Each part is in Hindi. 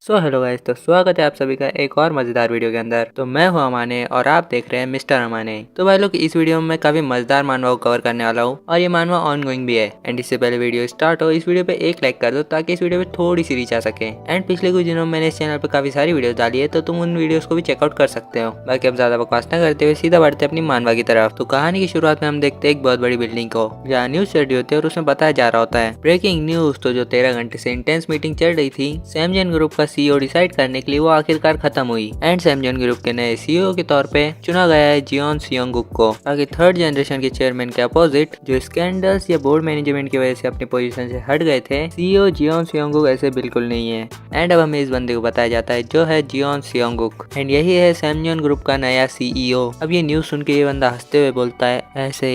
हेलो गाइस, तो स्वागत है आप सभी का एक और मज़ेदार वीडियो के अंदर। तो मैं हूं अमाने और आप देख रहे हैं मिस्टर अमाने। तो भाई लोग, इस वीडियो में मैं काफ़ी मज़ेदार मानवा को कवर करने वाला हूं और ये मानवा ऑन गोइंग भी है। एंड इससे पहले वीडियो स्टार्ट हो, इस वीडियो पे एक लाइक कर दो ताकि इस वीडियो पे थोड़ी सी रीच आ सके। एंड पिछले कुछ दिनों में मैंने इस चैनल पर काफ़ी सारी वीडियो डाली है, तो तुम उन वीडियोज़ को भी चेकआउट कर सकते हो। बाकी अब ज़्यादा बकवास न करते हुए सीधा बढ़ते अपनी मानवा की तरफ। तो कहानी की शुरुआत में हम देखते हैं एक बहुत बड़ी बिल्डिंग को, जहाँ न्यूज स्टडी होती है और उसमें बताया जा रहा होता है ब्रेकिंग न्यूज। तो जो 13 घंटे से इंटेंस मीटिंग चल रही थी सैमजन ग्रुप का सीईओ डिसाइड करने के लिए, वो आखिरकार खत्म हुई। एंड सैमजन ग्रुप के नए सीईओ के तौर पे चुना गया है जियोन सियोंगुक को, ताकि थर्ड जनरेशन के चेयरमैन के अपोजिट जो स्कैंडल्स या बोर्ड मैनेजमेंट की वजह से अपनी पोजीशन से हट गए थे, सीईओ जियोन सियोंगुक ऐसे बिल्कुल नहीं है। एंड अब हमें इस बंदे को बताया जाता है जो है जियोन सियोंगुक। एंड यही है सैमजन ग्रुप का नया सीईओ। अब ये न्यूज सुन के ये बंदा हंसते हुए बोलता है, ऐसे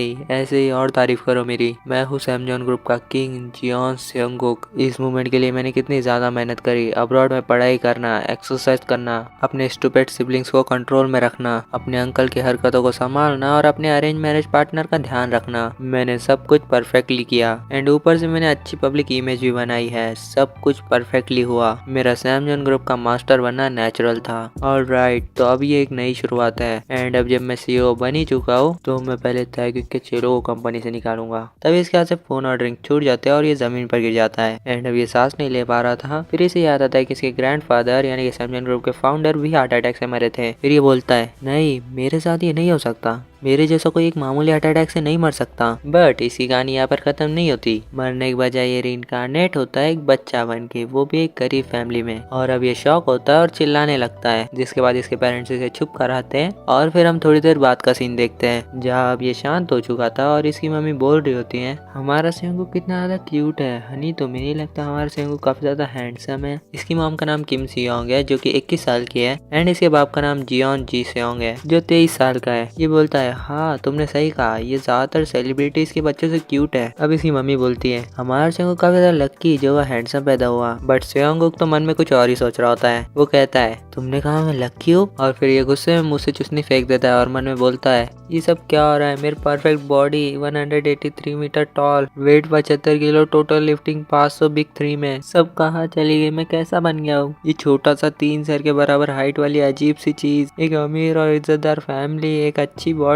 ही और तारीफ करो मेरी, मैं हूँ सैमजन ग्रुप का किंग जियोन सियोंगुक। इस मूवमेंट के लिए मैंने कितनी ज्यादा मेहनत करी, अब्रॉड में पढ़ाई करना, एक्सरसाइज करना, अपने स्टूपिड सिबलिंग्स को कंट्रोल में रखना, अपने अंकल की हरकतों को संभालना और अपने अरेंज मैरिज पार्टनर का ध्यान रखना। मैंने सब कुछ परफेक्टली किया। एंड ऊपर से मैंने अच्छी पब्लिक इमेज भी बनाई है। सब कुछ परफेक्टली हुआ। मेरा सैमजन ग्रुप का मास्टर बनना नेचुरल था। ऑलराइट, तो अब ये एक नई शुरुआत है। एंड अब जब मैं सीईओ बन ही चुका हूँ, तो मैं पहले तहकीक के चेलों को कंपनी से निकालूंगा। तभी इसके हाथ से फोन और ड्रिंक छूट जाते हैं और ये जमीन पर गिर जाता है। एंड अब ये सांस नहीं ले पा रहा था। फिर इसे याद आता है कि इसके ग्रैंडफादर यानी कि सैमजन ग्रुप के फाउंडर भी हार्ट अटैक से मरे थे। फिर ये बोलता है, नहीं, मेरे साथ ये नहीं हो सकता। मेरे जैसा कोई एक मामूली हार्ट अटैक से नहीं मर सकता। बट इसकी कहानी यहाँ पर खत्म नहीं होती। मरने के बजाय ये रीइंकार्नेट होता है एक बच्चा बन के, वो भी एक गरीब फैमिली में। और अब ये शॉक होता है और चिल्लाने लगता है, जिसके बाद इसके पेरेंट्स इसे छुप कर आते हैं। और फिर हम थोड़ी देर बाद का सीन देखते हैं, जहाँ अब ये शांत हो चुका था और इसकी मम्मी बोल रही होती है, हमारा सेंगू कितना ज्यादा क्यूट है हनी, तुम्हें नहीं लगता हमारा सेंगू काफी ज्यादा हैंडसम है। इसकी मॉम का नाम किम सियोंग है, जो कि 21 साल की है। एंड इसके बाप का नाम जियोन जी सेयोंग है, जो 23 साल का है। ये बोलता है, हाँ तुमने सही कहा, ये ज्यादातर सेलिब्रिटीज के बच्चों से क्यूट है। अब इसकी मम्मी बोलती है, हमारा सेयोंगुक काफी ज्यादा लक्की जो वह हैंडसम पैदा हुआ। बट सेयोंगुक तो मन में कुछ और ही सोच रहा होता है। वो कहता है, तुमने कहा मैं लक्की हूँ? और फिर ये गुस्से में मुंह से चुस्नी फेंक देता है और मन में बोलता है, ये सब क्या हो रहा है? मेरी perfect body, 183 metre tall, weight 75 kilo, total lifting 500 big 3 में, सब कहाँ चली गई? मैं कैसा बन गया हूँ? ये छोटा सा 3 सर के बराबर हाइट वाली अजीब सी चीज, एक अमीर और इज्जतदार फैमिली, एक अच्छी बॉडी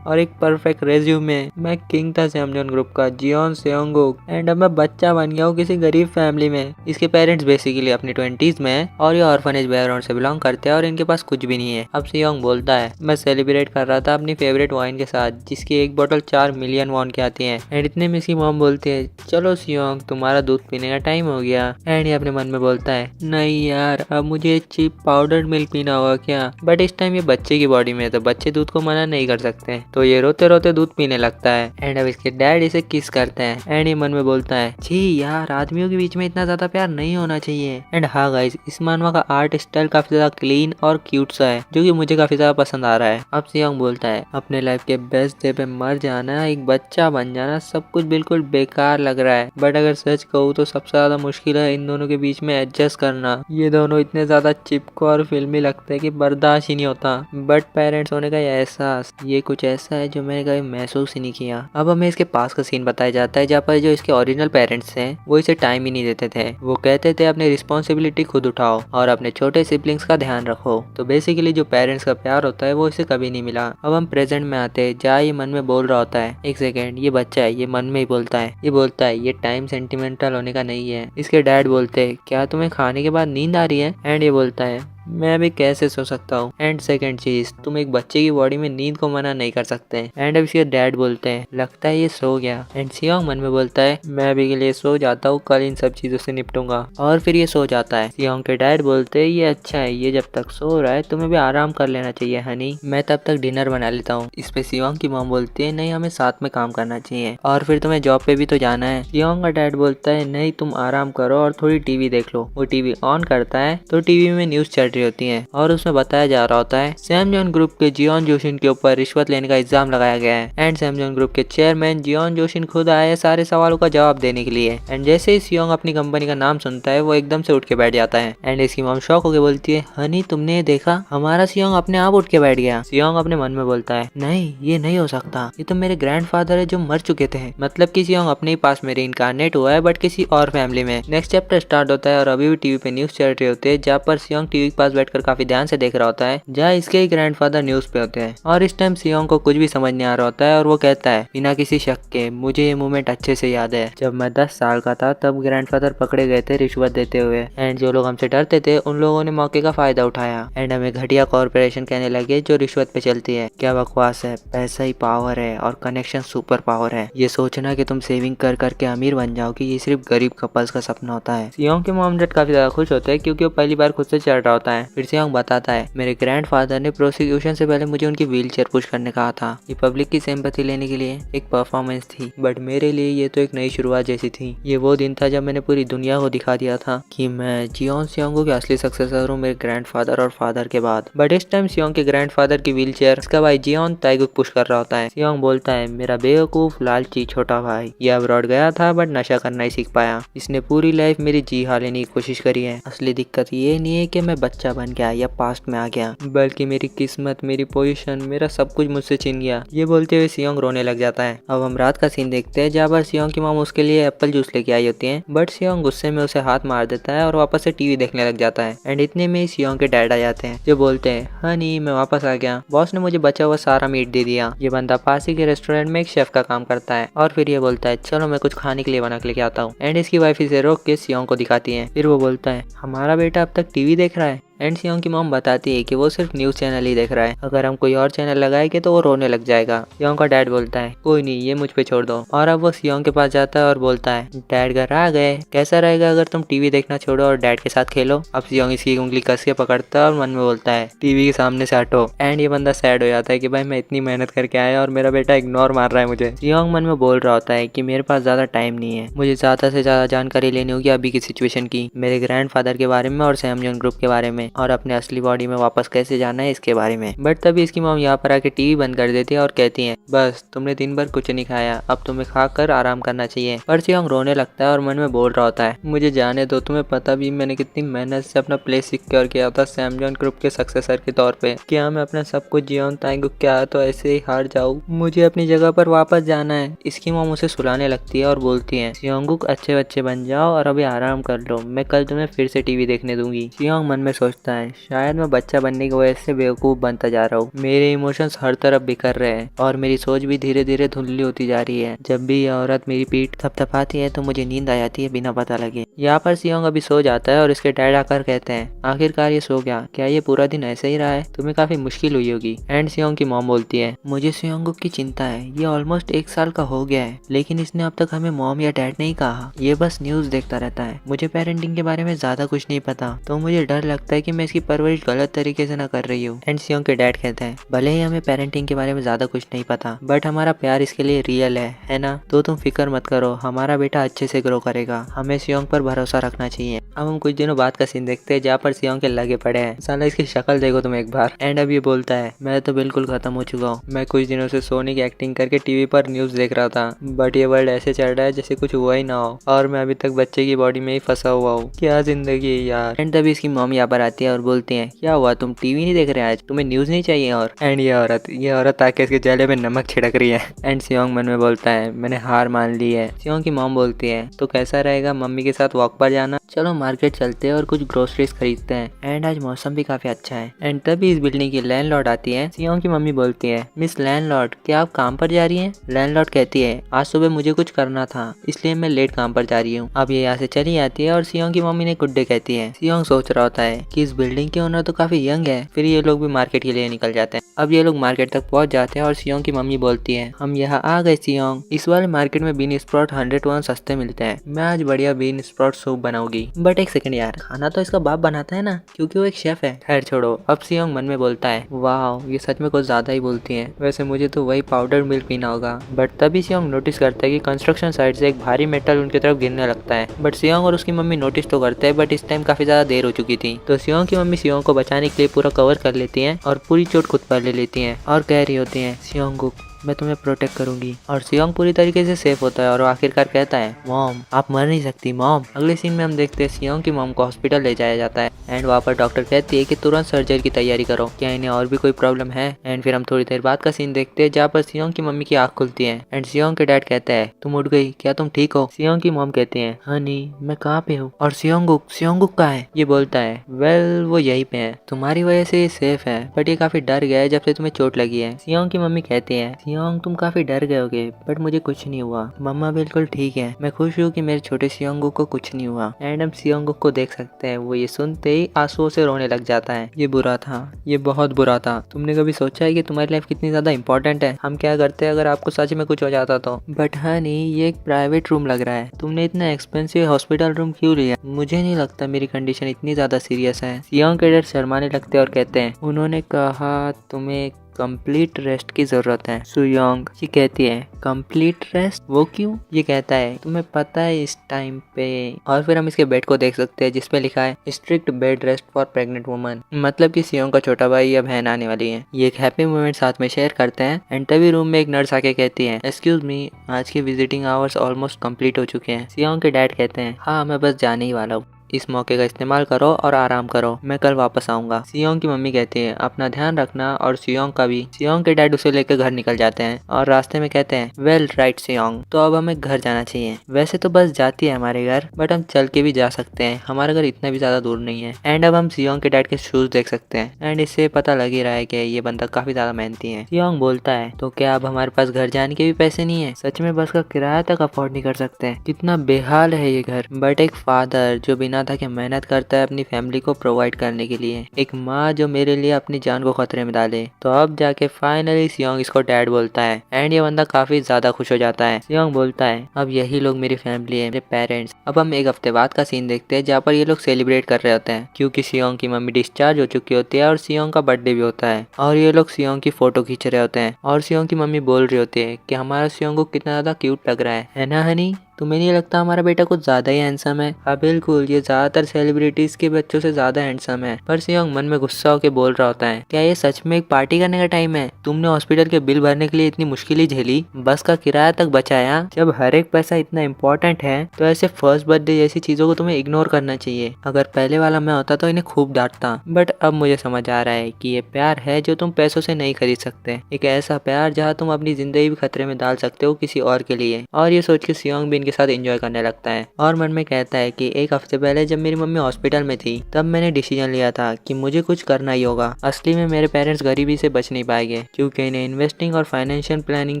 और एक परफेक्ट रेज्यूमे। मैं किंग था सैमजन ग्रुप का, जियोन सियोंगुक। एंड अब मैं बच्चा बन गया हूँ किसी गरीब फैमिली में। इसके पेरेंट्स बेसिकली अपनी 20s में है और ये ऑर्फनेज बैकग्राउंड से बिलोंग करते हैं और इनके पास कुछ भी नहीं है। अब सियोंग बोलता है, मैं सेलिब्रेट कर रहा था अपनी फेवरेट वाइन के साथ, जिसकी एक बोतल 4 मिलियन वॉन की आती है। एंड इतने में इसकी मॉम बोलती है, चलो सियोंग, तुम्हारा दूध पीने का टाइम हो गया। एंड ये अपने मन में बोलता है, नहीं यार, अब मुझे चीप पाउडर्ड मिल्क पीना होगा क्या? बट इस टाइम ये बच्चे की बॉडी में है, तो बच्चे दूध को मना नहीं कर सकते। तो ये रोते रोते दूध पीने लगता है। एंड अब इसके डैड इसे किस करते हैं। एंड ये मन में बोलता है, छी यार, आदमियों के बीच में इतना ज्यादा प्यार नहीं होना चाहिए। एंड हाँ गाइस, इस मानवा का आर्ट स्टाइल काफी ज्यादा क्लीन और क्यूट सा है, जो कि मुझे काफी ज्यादा पसंद आ रहा है। अब सियोंग बोलता है, अपने लाइफ के बेस्ट डे पे मर जाना, एक बच्चा बन जाना, सब कुछ बिल्कुल बेकार लग रहा है। बट अगर सच कहूँ तो सबसे ज्यादा मुश्किल है इन दोनों के बीच में एडजस्ट करना। ये दोनों इतने ज्यादा चिपको और फिल्मी लगते हैं कि बर्दाश्त ही नहीं होता। बट पेरेंट्स होने का ये एहसास, ये कुछ ऐसा है जो मैंने कभी महसूस ही नहीं किया। अब हमें इसके पास का सीन बताया जाता है, जहाँ पर जो इसके ओरिजिनल पेरेंट्स हैं वो इसे टाइम ही नहीं देते थे। वो कहते थे अपनी रिस्पॉन्सिबिलिटी खुद उठाओ और अपने छोटे सिबलिंग्स का ध्यान रखो। तो बेसिकली जो पेरेंट्स का प्यार होता है वो इसे कभी नहीं मिला। अब हम प्रेजेंट में आते हैं, जहाँ ये मन में बोल रहा होता है, एक सेकेंड, ये बच्चा है, ये मन में ही बोलता है। ये बोलता है, ये टाइम सेंटिमेंटल होने का नहीं है। इसके डैड बोलते हैं, क्या तुम्हें खाने के बाद नींद आ रही है? एंड ये बोलता है, मैं भी कैसे सो सकता हूँ। एंड सेकंड चीज, तुम एक बच्चे की बॉडी में नींद को मना नहीं कर सकते। एंड अब इसके डैड बोलते हैं, लगता है ये सो गया। एंड सियोंग मन में बोलता है, मैं अभी के लिए सो जाता हूँ, कल इन सब चीजों से निपटूंगा। और फिर ये सो जाता है। सियोंग के डैड बोलते हैं, ये अच्छा है, ये जब तक सो रहा है तुम्हें भी आराम कर लेना चाहिए हनी, मैं तब तक डिनर बना लेता हूँ। इस पे सियोंग की मॉम बोलती है, नहीं, हमें साथ में काम करना चाहिए और फिर तुम्हें जॉब पे भी तो जाना है। सियोंग का डैड बोलता है, नहीं, तुम आराम करो और थोड़ी टीवी देख लो। वो टीवी ऑन करता है तो टीवी में न्यूज चल एंट्री होती है और उसमें बताया जा रहा होता है सैमजॉन ग्रुप के जियोन जोशिन के ऊपर रिश्वत लेने का इल्जाम लगाया गया है एंड सैमजॉन ग्रुप के चेयरमैन जियोन जोशिन खुद आए सारे सवालों का जवाब देने के लिए। एंड जैसे ही सियोंग अपनी कंपनी का नाम सुनता है वो एकदम से उठ के बैठ जाता है एंड इसकी मॉम शॉक होकर बोलती है, हनी तुमने ये देखा, हमारा सियोंग अपने आप उठ के बैठ गया। सियोंग अपने मन में बोलता है, नहीं ये नहीं हो सकता, ये तो मेरे ग्रैंडफादर है जो मर चुके थे। मतलब कि सियोंग अपने ही पास में रीइंकार्नेट हुआ है बट किसी और फैमिली में। नेक्स्ट चैप्टर स्टार्ट होता है और अभी भी टीवी पे न्यूज चल रही होती है जहाँ पर सियोंग टीवी के पास बैठकर काफी ध्यान से देख रहा होता है जहाँ इसके ही ग्रैंडफादर न्यूज पे होते हैं और इस टाइम सियोंग को कुछ भी समझ नहीं आ रहा होता है और वो कहता है बिना किसी शक के, मुझे ये मोमेंट अच्छे से याद है, जब मैं 10 साल का था तब ग्रैंडफादर पकड़े गए थे रिश्वत देते हुए एंड जो लोग हमसे डरते थे उन लोगों ने मौके का फायदा उठाया एंड हमें घटिया कॉर्पोरेशन कहने लगे जो रिश्वत पे चलती है। क्या बकवास है, पैसा ही पावर है और कनेक्शन सुपर पावर है। ये सोचना कि तुम सेविंग कर करके अमीर बन जाओगे ये सिर्फ गरीब कपल्स का सपना होता है। सियोंग के मॉम डैड काफी ज्यादा खुश होते हैं क्योंकि वो पहली बार खुद से चढ़ रहा होता है। फिर सियोंग बताता है, मेरे ग्रैंडफादर ने प्रोसिक्यूशन से पहले मुझे उनकी व्हीलचेयर पुश करने कहा था। ये पब्लिक की सिंपैथी लेने के लिए एक परफॉर्मेंस थी बट मेरे लिए ये तो एक नई शुरुआत जैसी थी। ये वो दिन था जब मैंने पूरी दुनिया को दिखा दिया था कि मैं जियोन सियोंग के असली सक्सेसर हूँ मेरे ग्रैंडफादर और फादर के बाद। बट इस टाइम सियोंग के ग्रैंडफादर की व्हीलचेयर इसका भाई जियोन ताइगुक पुश कर रहा होता है। सियोंग बोलता है, मेरा बेवकूफ लालची छोटा भाई ये अब्रॉड गया था बट नशा करना ही सीख पाया। इसने पूरी लाइफ मेरी जी हां लेने की कोशिश करी है। असली दिक्कत ये नहीं है कि मैं बच्चा बन गया या पास्ट में आ गया बल्कि मेरी किस्मत, मेरी पोजीशन, मेरा सब कुछ मुझसे छीन गया। ये बोलते हुए सियोंग रोने लग जाता है। अब हम रात का सीन देखते हैं जहाँ पर सियोंग की मॉम उसके लिए एप्पल जूस लेके आई होती है बट सियोंग गुस्से में उसे हाथ मार देता है और वापस से टीवी देखने लग जाता है एंड इतने में ही सियोंग के डैड आ जाते हैं जो बोलते हैं, हनी मैं वापस आ गया, बॉस ने मुझे बचा हुआ सारा मीट दे दिया। ये बंदा पास ही के रेस्टोरेंट में एक शेफ का काम करता है और फिर ये बोलता है, चलो मैं कुछ खाने के लिए बना के लेके आता हूँ एंड इसकी वाइफ इसे रोक के सियोंग को दिखाती है। फिर वो बोलता है, हमारा बेटा अब तक टीवी देख रहा है एंड सियोंग की मॉम बताती है कि वो सिर्फ न्यूज चैनल ही देख रहा है, अगर हम कोई और चैनल लगाएंगे तो वो रोने लग जाएगा। सियोंग का डैड बोलता है, कोई नहीं ये मुझ पे छोड़ दो और अब वो सियोंग के पास जाता है और बोलता है, डैड घर आ गए, कैसा रहेगा अगर तुम टीवी देखना छोड़ो और डैड के साथ खेलो। अब सियोंग इसकी उंगली कस के पकड़ता है और मन में बोलता है, टीवी के सामने से हटो एंड ये बंदा सैड हो जाता है कि भाई मैं इतनी मेहनत करके आया और मेरा बेटा इग्नोर मार रहा है मुझे। सियोंग मन में बोल रहा होता है कि मेरे पास ज्यादा टाइम नहीं है, मुझे ज्यादा से ज्यादा जानकारी लेनी होगी अभी की सिचुएशन की, मेरे ग्रैंडफादर के बारे में और सैमजॉन ग्रुप के बारे में और अपने असली बॉडी में वापस कैसे जाना है इसके बारे में। बट तभी इसकी मॉम यहाँ पर आके टीवी बंद कर देती है और कहती है, बस तुमने दिन भर कुछ नहीं खाया, अब तुम्हें खाकर आराम करना चाहिए। पर सियोंग रोने लगता है और मन में बोल रहा होता है, मुझे जाने दो, तुम्हें पता भी मैंने कितनी मेहनत से अपना प्लेस सिक्योर किया था सैमजॉन ग्रुप के सक्सेसर के तौर पे। क्या मैं अपना सब कुछ जियोन ताइगुक क्या तो ऐसे ही हार जाऊँ, मुझे अपनी जगह पर वापस जाना है। इसकी मॉम उसे सुलाने लगती है और बोलती है, सियोंगुक अच्छे बच्चे बन जाओ और अभी आराम कर लो, मैं कल तुम्हें फिर से टीवी देखने दूंगी। सियोंग मन में सोचता है, शायद मैं बच्चा बनने की वजह से बेवकूफ बनता जा रहा हूँ, मेरे इमोशंस हर तरफ बिखर रहे हैं और मेरी सोच भी धीरे धीरे धुंधली होती जा रही है। जब भी यह औरत मेरी पीठ थपथपाती है तो मुझे नींद आ जाती है बिना पता लगे। यहाँ पर सियोंग अभी सो जाता है और इसके डैड आकर कहते हैं, आखिरकार ये सो गया, क्या ये पूरा दिन ऐसे ही रहा है, तुम्हें काफी मुश्किल हुई होगी। एंड सियोंग की मॉम बोलती है, मुझे सियोंगुक की चिंता है, ये ऑलमोस्ट 1 साल का हो गया है लेकिन इसने अब तक हमें मॉम या डैड नहीं कहा, ये बस न्यूज देखता रहता है, मुझे पेरेंटिंग के बारे में ज्यादा कुछ नहीं पता, तो मुझे डर लगता है कि मैं इसकी परवरिश गलत तरीके से ना कर रही हूँ। एंड सियोंग के डैड कहते हैं, भले ही हमें पेरेंटिंग के बारे में ज्यादा कुछ नहीं पता बट हमारा प्यार इसके लिए रियल है ना, तो तुम फिक्र मत करो, हमारा बेटा अच्छे से ग्रो करेगा, हमें सियोंग पर भरोसा रखना चाहिए। अब हम कुछ दिनों बाद का सीन देखते हैं जहाँ पर सियोंग के लगे पड़े हैं, साला इसकी शक्ल देखो तुम एक बार। एंड अब ये बोलता है, मैं तो बिल्कुल खत्म हो चुका हूँ, मैं कुछ दिनों से सोनी की एक्टिंग करके टीवी पर न्यूज देख रहा था बट ये वर्ल्ड ऐसे चल रहा है जैसे कुछ हुआ ही ना हो और मैं अभी तक बच्चे की बॉडी में ही फंसा हुआ हूँ, क्या जिंदगी है यार। एंड तभी इसकी मॉम यहाँ पर आती है और बोलती है, क्या हुआ तुम टीवी नहीं देख रहे आज, तुम्हें न्यूज नहीं चाहिए। और एंड ये औरत आके इसके जले में नमक छिड़क रही है। एंड सियोंग मन में बोलता है, मैंने हार मान ली है। सियोंग की मॉम बोलती है, तो कैसा रहेगा मम्मी के साथ वॉक पर जाना, चलो मार्केट चलते हैं और कुछ ग्रोसरीज खरीदते हैं। एंड आज मौसम भी काफी अच्छा है। एंड तभी इस बिल्डिंग की लैंडलॉर्ड आती है। सियोंग की मम्मी बोलती है, मिस लैंडलॉर्ड क्या आप काम पर जा रही हैं? लैंडलॉर्ड कहती है, आज सुबह मुझे कुछ करना था इसलिए मैं लेट काम पर जा रही हूँ। अब ये यहाँ से चली जाती है और सियोंग की मम्मी ने गुड डे कहती है। सियोंग सोच रहा होता है कि इस बिल्डिंग के ओनर तो काफी यंग है। फिर ये लोग भी मार्केट के लिए निकल जाते हैं। अब ये लोग मार्केट तक पहुंच जाते हैं और सियोंग की मम्मी बोलती है, हम यहाँ आ गए सियोंग, इस वाले मार्केट में बीन स्प्राउट 101 सस्ते मिलते हैं, मैं आज बढ़िया बीन स्प्राउट सूप बनाऊंगी। बट एक सेकंड यार, खाना तो इसका बाप बनाता है ना, क्योंकि वो एक शेफ है। खैर छोड़ो। अब सियोंग मन में बोलता है, वाह ये सच में कुछ ज्यादा ही बोलती है, वैसे मुझे तो वही पाउडर मिल्क पीना होगा। बट तभी सियोंग नोटिस करता है कि कंस्ट्रक्शन साइड से एक भारी मेटल उनकी तरफ गिरने लगता है। बट सियोंग और उसकी मम्मी नोटिस तो करते हैं बट इस टाइम काफी ज्यादा देर हो चुकी थी, तो सियोंग की मम्मी सियोंग को बचाने के लिए पूरा कवर कर लेती हैं और पूरी चोट खुद पर ले लेती हैं और कह रही होती हैं, सियोंगुक मैं तुम्हें प्रोटेक्ट करूंगी। और सियोंग पूरी तरीके से सेफ होता है और वो आखिरकार कहता है, मॉम आप मर नहीं सकती मॉम। अगले सीन में हम देखते हैं सियोंग की मॉम को हॉस्पिटल ले जाया जाता है एंड वहाँ पर डॉक्टर कहती है कि तुरंत सर्जरी की तैयारी करो, क्या इन्हें और भी कोई प्रॉब्लम है। एंड फिर हम थोड़ी देर बाद का सीन देखते हैं जहाँ पर सियोंग की मम्मी की आँख खुलती है एंड सियोंग के डैड कहता है, तुम उठ गई, क्या तुम ठीक हो। सियोंग की मॉम कहती है, हनी मैं कहाँ पे हूँ। और सियोंगुक कहाँ है। ये बोलता है, वेल वो यहीं पे है, तुम्हारी वजह से ये सेफ है बट ये काफी डर गया है जब से तुम्हें चोट लगी है। सियोंग की मम्मी कहती है, सियोंग तुम काफी डर गए होगे बट मुझे कुछ नहीं हुआ, मम्मा बिल्कुल ठीक है, मैं खुश हूँ कि मेरे छोटे सियोंगुक को कुछ नहीं हुआ। एंड हम सियोंगुक को देख सकते हैं, वो ये सुनते ही आंसुओं से रोने लग जाता है। ये बुरा था, ये बहुत बुरा था। तुमने कभी सोचा है कि तुम्हारी लाइफ कितनी ज्यादा इंपॉर्टेंट है, हम क्या करते अगर आपको सच में कुछ हो जाता तो। बट हनी ये एक प्राइवेट रूम लग रहा है, तुमने इतना एक्सपेंसिव हॉस्पिटल रूम क्यों लिया। मुझे नहीं लगता मेरी कंडीशन इतनी ज्यादा सीरियस है। सियोंग के डर शर्माने लगते और कहते हैं, उन्होंने कहा तुम्हें कंप्लीट रेस्ट की जरूरत है। सुयोंग ये कहती है, कंप्लीट रेस्ट वो क्यों। ये कहता है, तुम्हें पता है इस टाइम पे। और फिर हम इसके बेड को देख सकते हैं जिसपे लिखा है strict bed rest for pregnant woman, मतलब कि सियोंग का छोटा भाई या बहन आने वाली है। ये एक हैप्पी मोमेंट साथ में शेयर करते हैं एंड तभी रूम में एक नर्स आके कहती है, एक्सक्यूज मी आज की विजिटिंग आवर्स ऑलमोस्ट कंप्लीट हो चुके हैं। सियोंग के डैड कहते हैं, हाँ मैं बस जाने ही वाला हूँ, इस मौके का इस्तेमाल करो और आराम करो, मैं कल वापस आऊंगा। सियोंग की मम्मी कहती है, अपना ध्यान रखना और सियोंग का भी। सियोंग के डैड उसे लेकर घर निकल जाते हैं और रास्ते में कहते हैं, वेल राइट सियोंग, तो अब हमें घर जाना चाहिए। वैसे तो बस जाती है हमारे घर बट हम चल के भी जा सकते हैं, हमारा घर इतना भी ज्यादा दूर नहीं है। एंड अब हम सियोंग के डैड के शूज देख सकते हैं एंड इससे पता लग ही रहा है कि ये बंदा काफी ज्यादा मेहनती है। सियोंग बोलता है, तो क्या अब हमारे पास घर जाने के भी पैसे नहीं है, सच में बस का किराया तक अफोर्ड नहीं कर सकते, कितना बेहाल है ये घर। बट एक फादर जो बिना थके मेहनत करता है अपनी फैमिली को प्रोवाइड करने के लिए, एक माँ जो मेरे लिए अपनी जान को खतरे में डाले, तो अब जाके फाइनली सियोंग इसको डैड बोलता है एंड ये बंदा काफी ज्यादा खुश हो जाता है। सियोंग बोलता है, अब यही लोग मेरी फैमिली है, मेरे पेरेंट्स। अब हम एक हफ्ते बाद का सीन देखते हैं जहाँ पर ये लोग सेलिब्रेट कर रहे होते हैं क्योंकि सियोंग की मम्मी डिस्चार्ज हो चुकी होती है और सियोंग का बर्थडे भी होता है और ये लोग सियोंग की फोटो खींच रहे होते हैं और सियोंग की मम्मी बोल रही होती है कि हमारा सियोंग को कितना ज्यादा क्यूट लग रहा है ना हनी, तुम्हें नहीं लगता हमारा बेटा कुछ ज्यादा ही हैंडसम है। हाँ बिल्कुल, ये ज्यादातर सेलिब्रिटीज के बच्चों से ज्यादा हैंडसम है। पर सियोंग मन में गुस्सा होकर बोल रहा होता है, क्या ये सच में एक पार्टी करने का टाइम है। तुमने हॉस्पिटल के बिल भरने के लिए इतनी मुश्किल झेली, बस का किराया तक बचाया। जब हर एक पैसा इतना इम्पोर्टेंट है तो ऐसे फर्स्ट बर्थडे जैसी चीजों को तुम्हें इग्नोर करना चाहिए। अगर पहले वाला मैं होता तो इन्हें खूब डांटता, बट अब मुझे समझ आ रहा है कि ये प्यार है जो तुम पैसों से नहीं खरीद सकते, एक ऐसा प्यार जहाँ तुम अपनी जिंदगी भी खतरे में डाल सकते हो किसी और के लिए। और ये सोच के सियोंग भी इनके साथ एंजॉय करने लगता है और मन में कहता है कि एक हफ्ते पहले जब मेरी मम्मी हॉस्पिटल में थी तब मैंने डिसीजन लिया था कि मुझे कुछ करना ही होगा। असली में मेरे पेरेंट्स गरीबी से बच नहीं पाएंगे क्योंकि इन्हें इन्वेस्टिंग और फाइनेंशियल प्लानिंग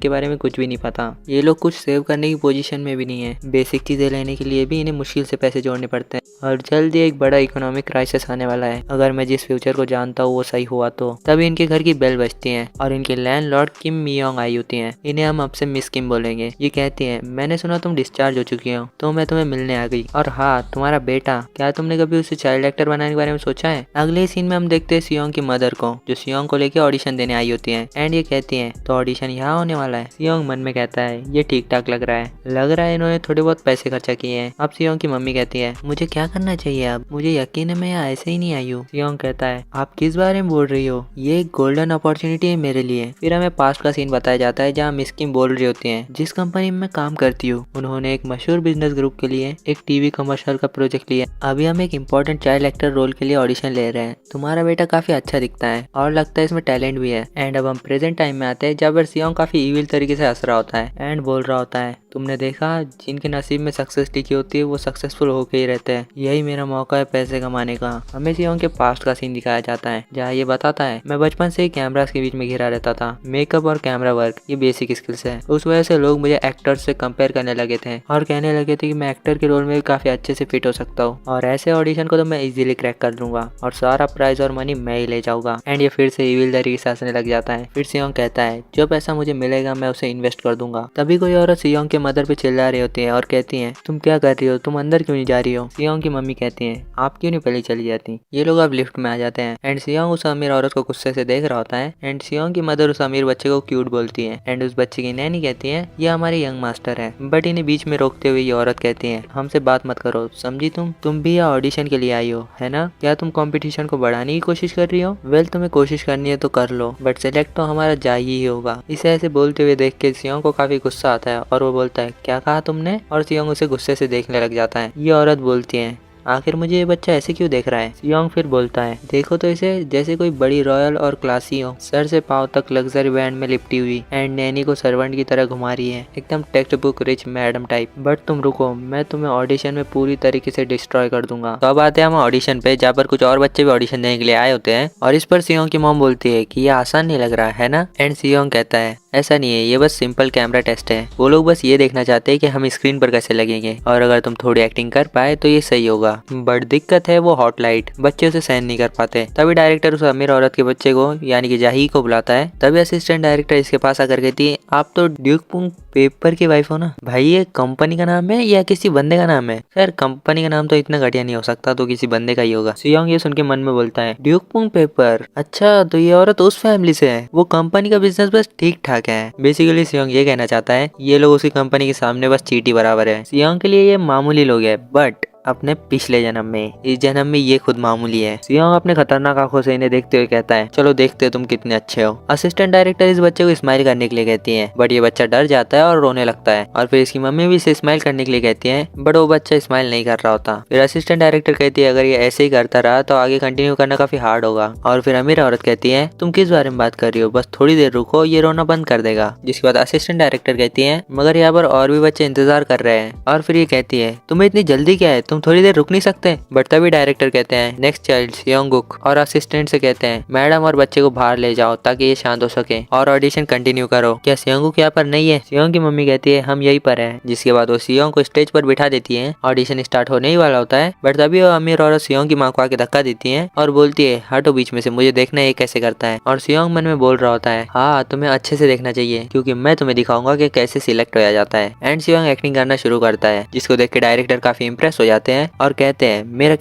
के बारे में कुछ भी नहीं पता। ये लोग कुछ सेव करने की पोजीशन में भी नहीं है, बेसिक चीजें लेने के लिए भी इन्हें मुश्किल से पैसे जोड़ने पड़ते हैं और जल्दी एक बड़ा इकोनॉमिक क्राइसिस आने वाला है। अगर मैं जिस फ्यूचर को जानता हूँ वो सही हुआ तो। तभी इनके घर की बेल बजती है और इनके लैंडलॉर्ड किम मियोंग आई होती हैं। इन्हें हम अब से मिस किम बोलेंगे। ये कहती है, मैंने सुना तुम डिस्चार्ज हो चुकी हो तो मैं तुम्हें मिलने आ गई। और हाँ, तुम्हारा बेटा, क्या तुमने कभी उसे चाइल्ड एक्टर बनाने के बारे में सोचा है। अगले सीन में हम देखते हैं सियोंग की मदर को जो सियोंग को लेके ऑडिशन देने आई होती है एंड ये कहती है, तो ऑडिशन यहाँ होने वाला है। सियोंग मन में कहता है, ये ठीक ठाक लग रहा है इन्होंने थोड़े बहुत पैसे खर्चा किए हैं। अब सियोंग की मम्मी कहती है, मुझे क्या करना चाहिए अब, मुझे यकीन है मैं यहाँ ऐसे ही नहीं आई हूँ। सियोंग कहता है, आप किस बारे में बोल रही हो, ये एक गोल्डन अपॉर्चुनिटी है मेरे लिए। फिर हमें पास्ट का सीन बताया जाता है जहाँ मिस किम बोल रही होती है, जिस कंपनी में मैं काम करती हूँ उन्होंने एक मशहूर बिजनेस ग्रुप के लिए एक टीवी कमर्शियल का प्रोजेक्ट लिया। अभी हम एक इम्पोर्टेंट चाइल्ड एक्टर रोल के लिए ऑडिशन ले रहे हैं। तुम्हारा बेटा काफी अच्छा दिखता है और लगता है इसमें टैलेंट भी है। एंड अब हम प्रेजेंट टाइम में आते हैं जब सियोंग काफी इविल तरीके से हंस रहा होता है एंड बोल रहा होता है, तुमने देखा जिनके नसीब में सक्सेस लिखी होती है वो सक्सेसफुल होके ही रहते हैं, यही मेरा मौका है पैसे कमाने का। हमें सियोंग के पास्ट का सीन दिखाया जाता है जहाँ ये बताता है, मैं बचपन से ही कैमरास के बीच में घिरा रहता था, मेकअप और कैमरा वर्क ये बेसिक स्किल्स है। उस वजह से लोग मुझे एक्टर्स से कंपेयर करने लगे थे और कहने लगे थे कि मैं एक्टर के रोल में भी काफी अच्छे से फिट हो सकता हूँ और ऐसे ऑडिशन को तो मैं इजीली क्रैक कर लूंगा और सारा प्राइज और मनी मैं ही ले जाऊंगा। एंड ये फिर से इविल तरीके से हंसने लग जाता है। फिर सियोंग कहता है, जो पैसा मुझे मिलेगा मैं उसे इन्वेस्ट कर दूंगा। तभी कोई औरत सियोंग के मदर पे चिल्ला रही होती है और कहती हैं तुम क्या कर रही हो, तुम अंदर क्यों नहीं जा रही हो। सियोंग की मम्मी कहती हैं आप क्यों नहीं पहले चली जाती। ये लोग अब लिफ्ट में आ जाते हैं एंड सियोंग उस अमीर औरत को गुस्से से देख रहा होता है एंड सियोंग की मदर उस अमीर बच्चे को क्यूट बोलती है एंड उस बच्चे की नैनी कहती है ये हमारे यंग मास्टर है। बट इन्हें बीच में रोकते हुए ये औरत कहती है हमसे बात मत करो, समझी। तुम भी यहाँ ऑडिशन के लिए आई हो है ना। क्या तुम कंपटीशन को बढ़ाने की कोशिश कर रही हो। वेल तुम्हें कोशिश करनी है तो कर लो, बट सिलेक्ट तो हमारा जा ही होगा। इसे ऐसे बोलते हुए देख के सियोंग को काफी गुस्सा आता है और वो बोलता है क्या कहा तुमने, और सियोंग उसे गुस्से से देखने लग जाता है। ये औरत बोलती है आखिर मुझे ये बच्चा ऐसे क्यों देख रहा है। सियोंग फिर बोलता है देखो तो इसे जैसे कोई बड़ी रॉयल और क्लासी हो, सर से पाँव तक लग्जरी बैंड में लिपटी हुई एंड नैनी को सर्वेंट की तरह घुमा रही है, एकदम text book rich madam type. But तुम रुको, मैं तुम्हें ऑडिशन में पूरी तरीके से डिस्ट्रॉय कर दूंगा। तो अब आते हैं हम ऑडिशन पे, जहाँ पर कुछ और बच्चे भी ऑडिशन देने के लिए आए होते हैं और इस पर सियोंग की मॉम बोलती है कि ये आसान नहीं लग रहा है ना। एंड सियोंग कहता है ऐसा नहीं है, ये बस सिंपल कैमरा टेस्ट है। वो लोग बस ये देखना चाहते हैं कि हम स्क्रीन पर कैसे लगेंगे और अगर तुम थोड़ी एक्टिंग कर पाए तो ये सही होगा। बट दिक्कत है वो हॉट लाइट, बच्चे उसे सहन नहीं कर पाते। तभी डायरेक्टर उस अमीर औरत के बच्चे को यानी कि जाही को बुलाता है। तभी असिस्टेंट डायरेक्टर इसके पास आकर कहती है आप तो ड्यूक पुंग पेपर की वाइफ हो ना। भाई ये कंपनी का नाम है या किसी बंदे का नाम है। खैर कंपनी का नाम तो इतना घटिया नहीं हो सकता, तो किसी बंदे का ही होगा। सियोंग ये सुन के मन में बोलता है ड्यूक पुंग पेपर, अच्छा तो ये औरत उस फैमिली से है। वो कंपनी का बिजनेस बस ठीक ठाक है। बेसिकली सियोंग ये कहना चाहता है ये लोग उसी कंपनी के सामने बस चींटी बराबर है। सियोंग के लिए ये मामूली लोग है, बट अपने पिछले जन्म में, इस जन्म में ये खुद मामूली है। सियोंग अपने खतरनाक आंखों से इन्हें देखते हुए कहता है चलो देखते हो तुम कितने अच्छे हो। असिस्टेंट डायरेक्टर इस बच्चे को स्माइल करने के लिए कहती है, बट ये बच्चा डर जाता है और रोने लगता है। और फिर इसकी मम्मी भी इसे स्माइल करने के लिए कहती है, बट वो बच्चा स्माइल नहीं कर रहा होता। फिर असिस्टेंट डायरेक्टर कहती है अगर ये ऐसे ही करता रहा तो आगे कंटिन्यू करना काफी हार्ड होगा। और फिर अमीर औरत कहती है तुम किस बारे में बात कर रही हो, बस थोड़ी देर रुको, ये रोना बंद कर देगा। जिसके बाद असिस्टेंट डायरेक्टर कहती है मगर यहाँ पर और भी बच्चे इंतजार कर रहे हैं। और फिर ये कहती है तुम्हें इतनी जल्दी क्या है, तुम थोड़ी देर रुक नहीं सकते। बट तभी डायरेक्टर कहते हैं नेक्स्ट चाइल्ड सियोंगुक, और असिस्टेंट से कहते हैं मैडम और बच्चे को बाहर ले जाओ ताकि ये शांत हो सके और ऑडिशन कंटिन्यू करो। क्या सियोंगुक यहाँ पर नहीं है। सियोंग की मम्मी कहती है हम यहीं पर हैं। जिसके बाद वो सियोंग को स्टेज पर बिठा देती है। ऑडिशन स्टार्ट होने ही वाला होता है, बट तभी वो अमीर औरत सियोंग की माँ को आके धक्का देती है और बोलती है हटो बीच में से, मुझे देखना है ये कैसे करता है। और सियोंग मन में बोल रहा होता है हाँ तुम्हें अच्छे से देखना चाहिए क्योंकि मैं तुम्हें दिखाऊंगा कि कैसे सिलेक्ट होया जाता है। एंड सियोंग एक्टिंग करना शुरू करता है, जिसको देख के डायरेक्टर काफी इंप्रेस हो जाते हैं और कहते हैं मेरा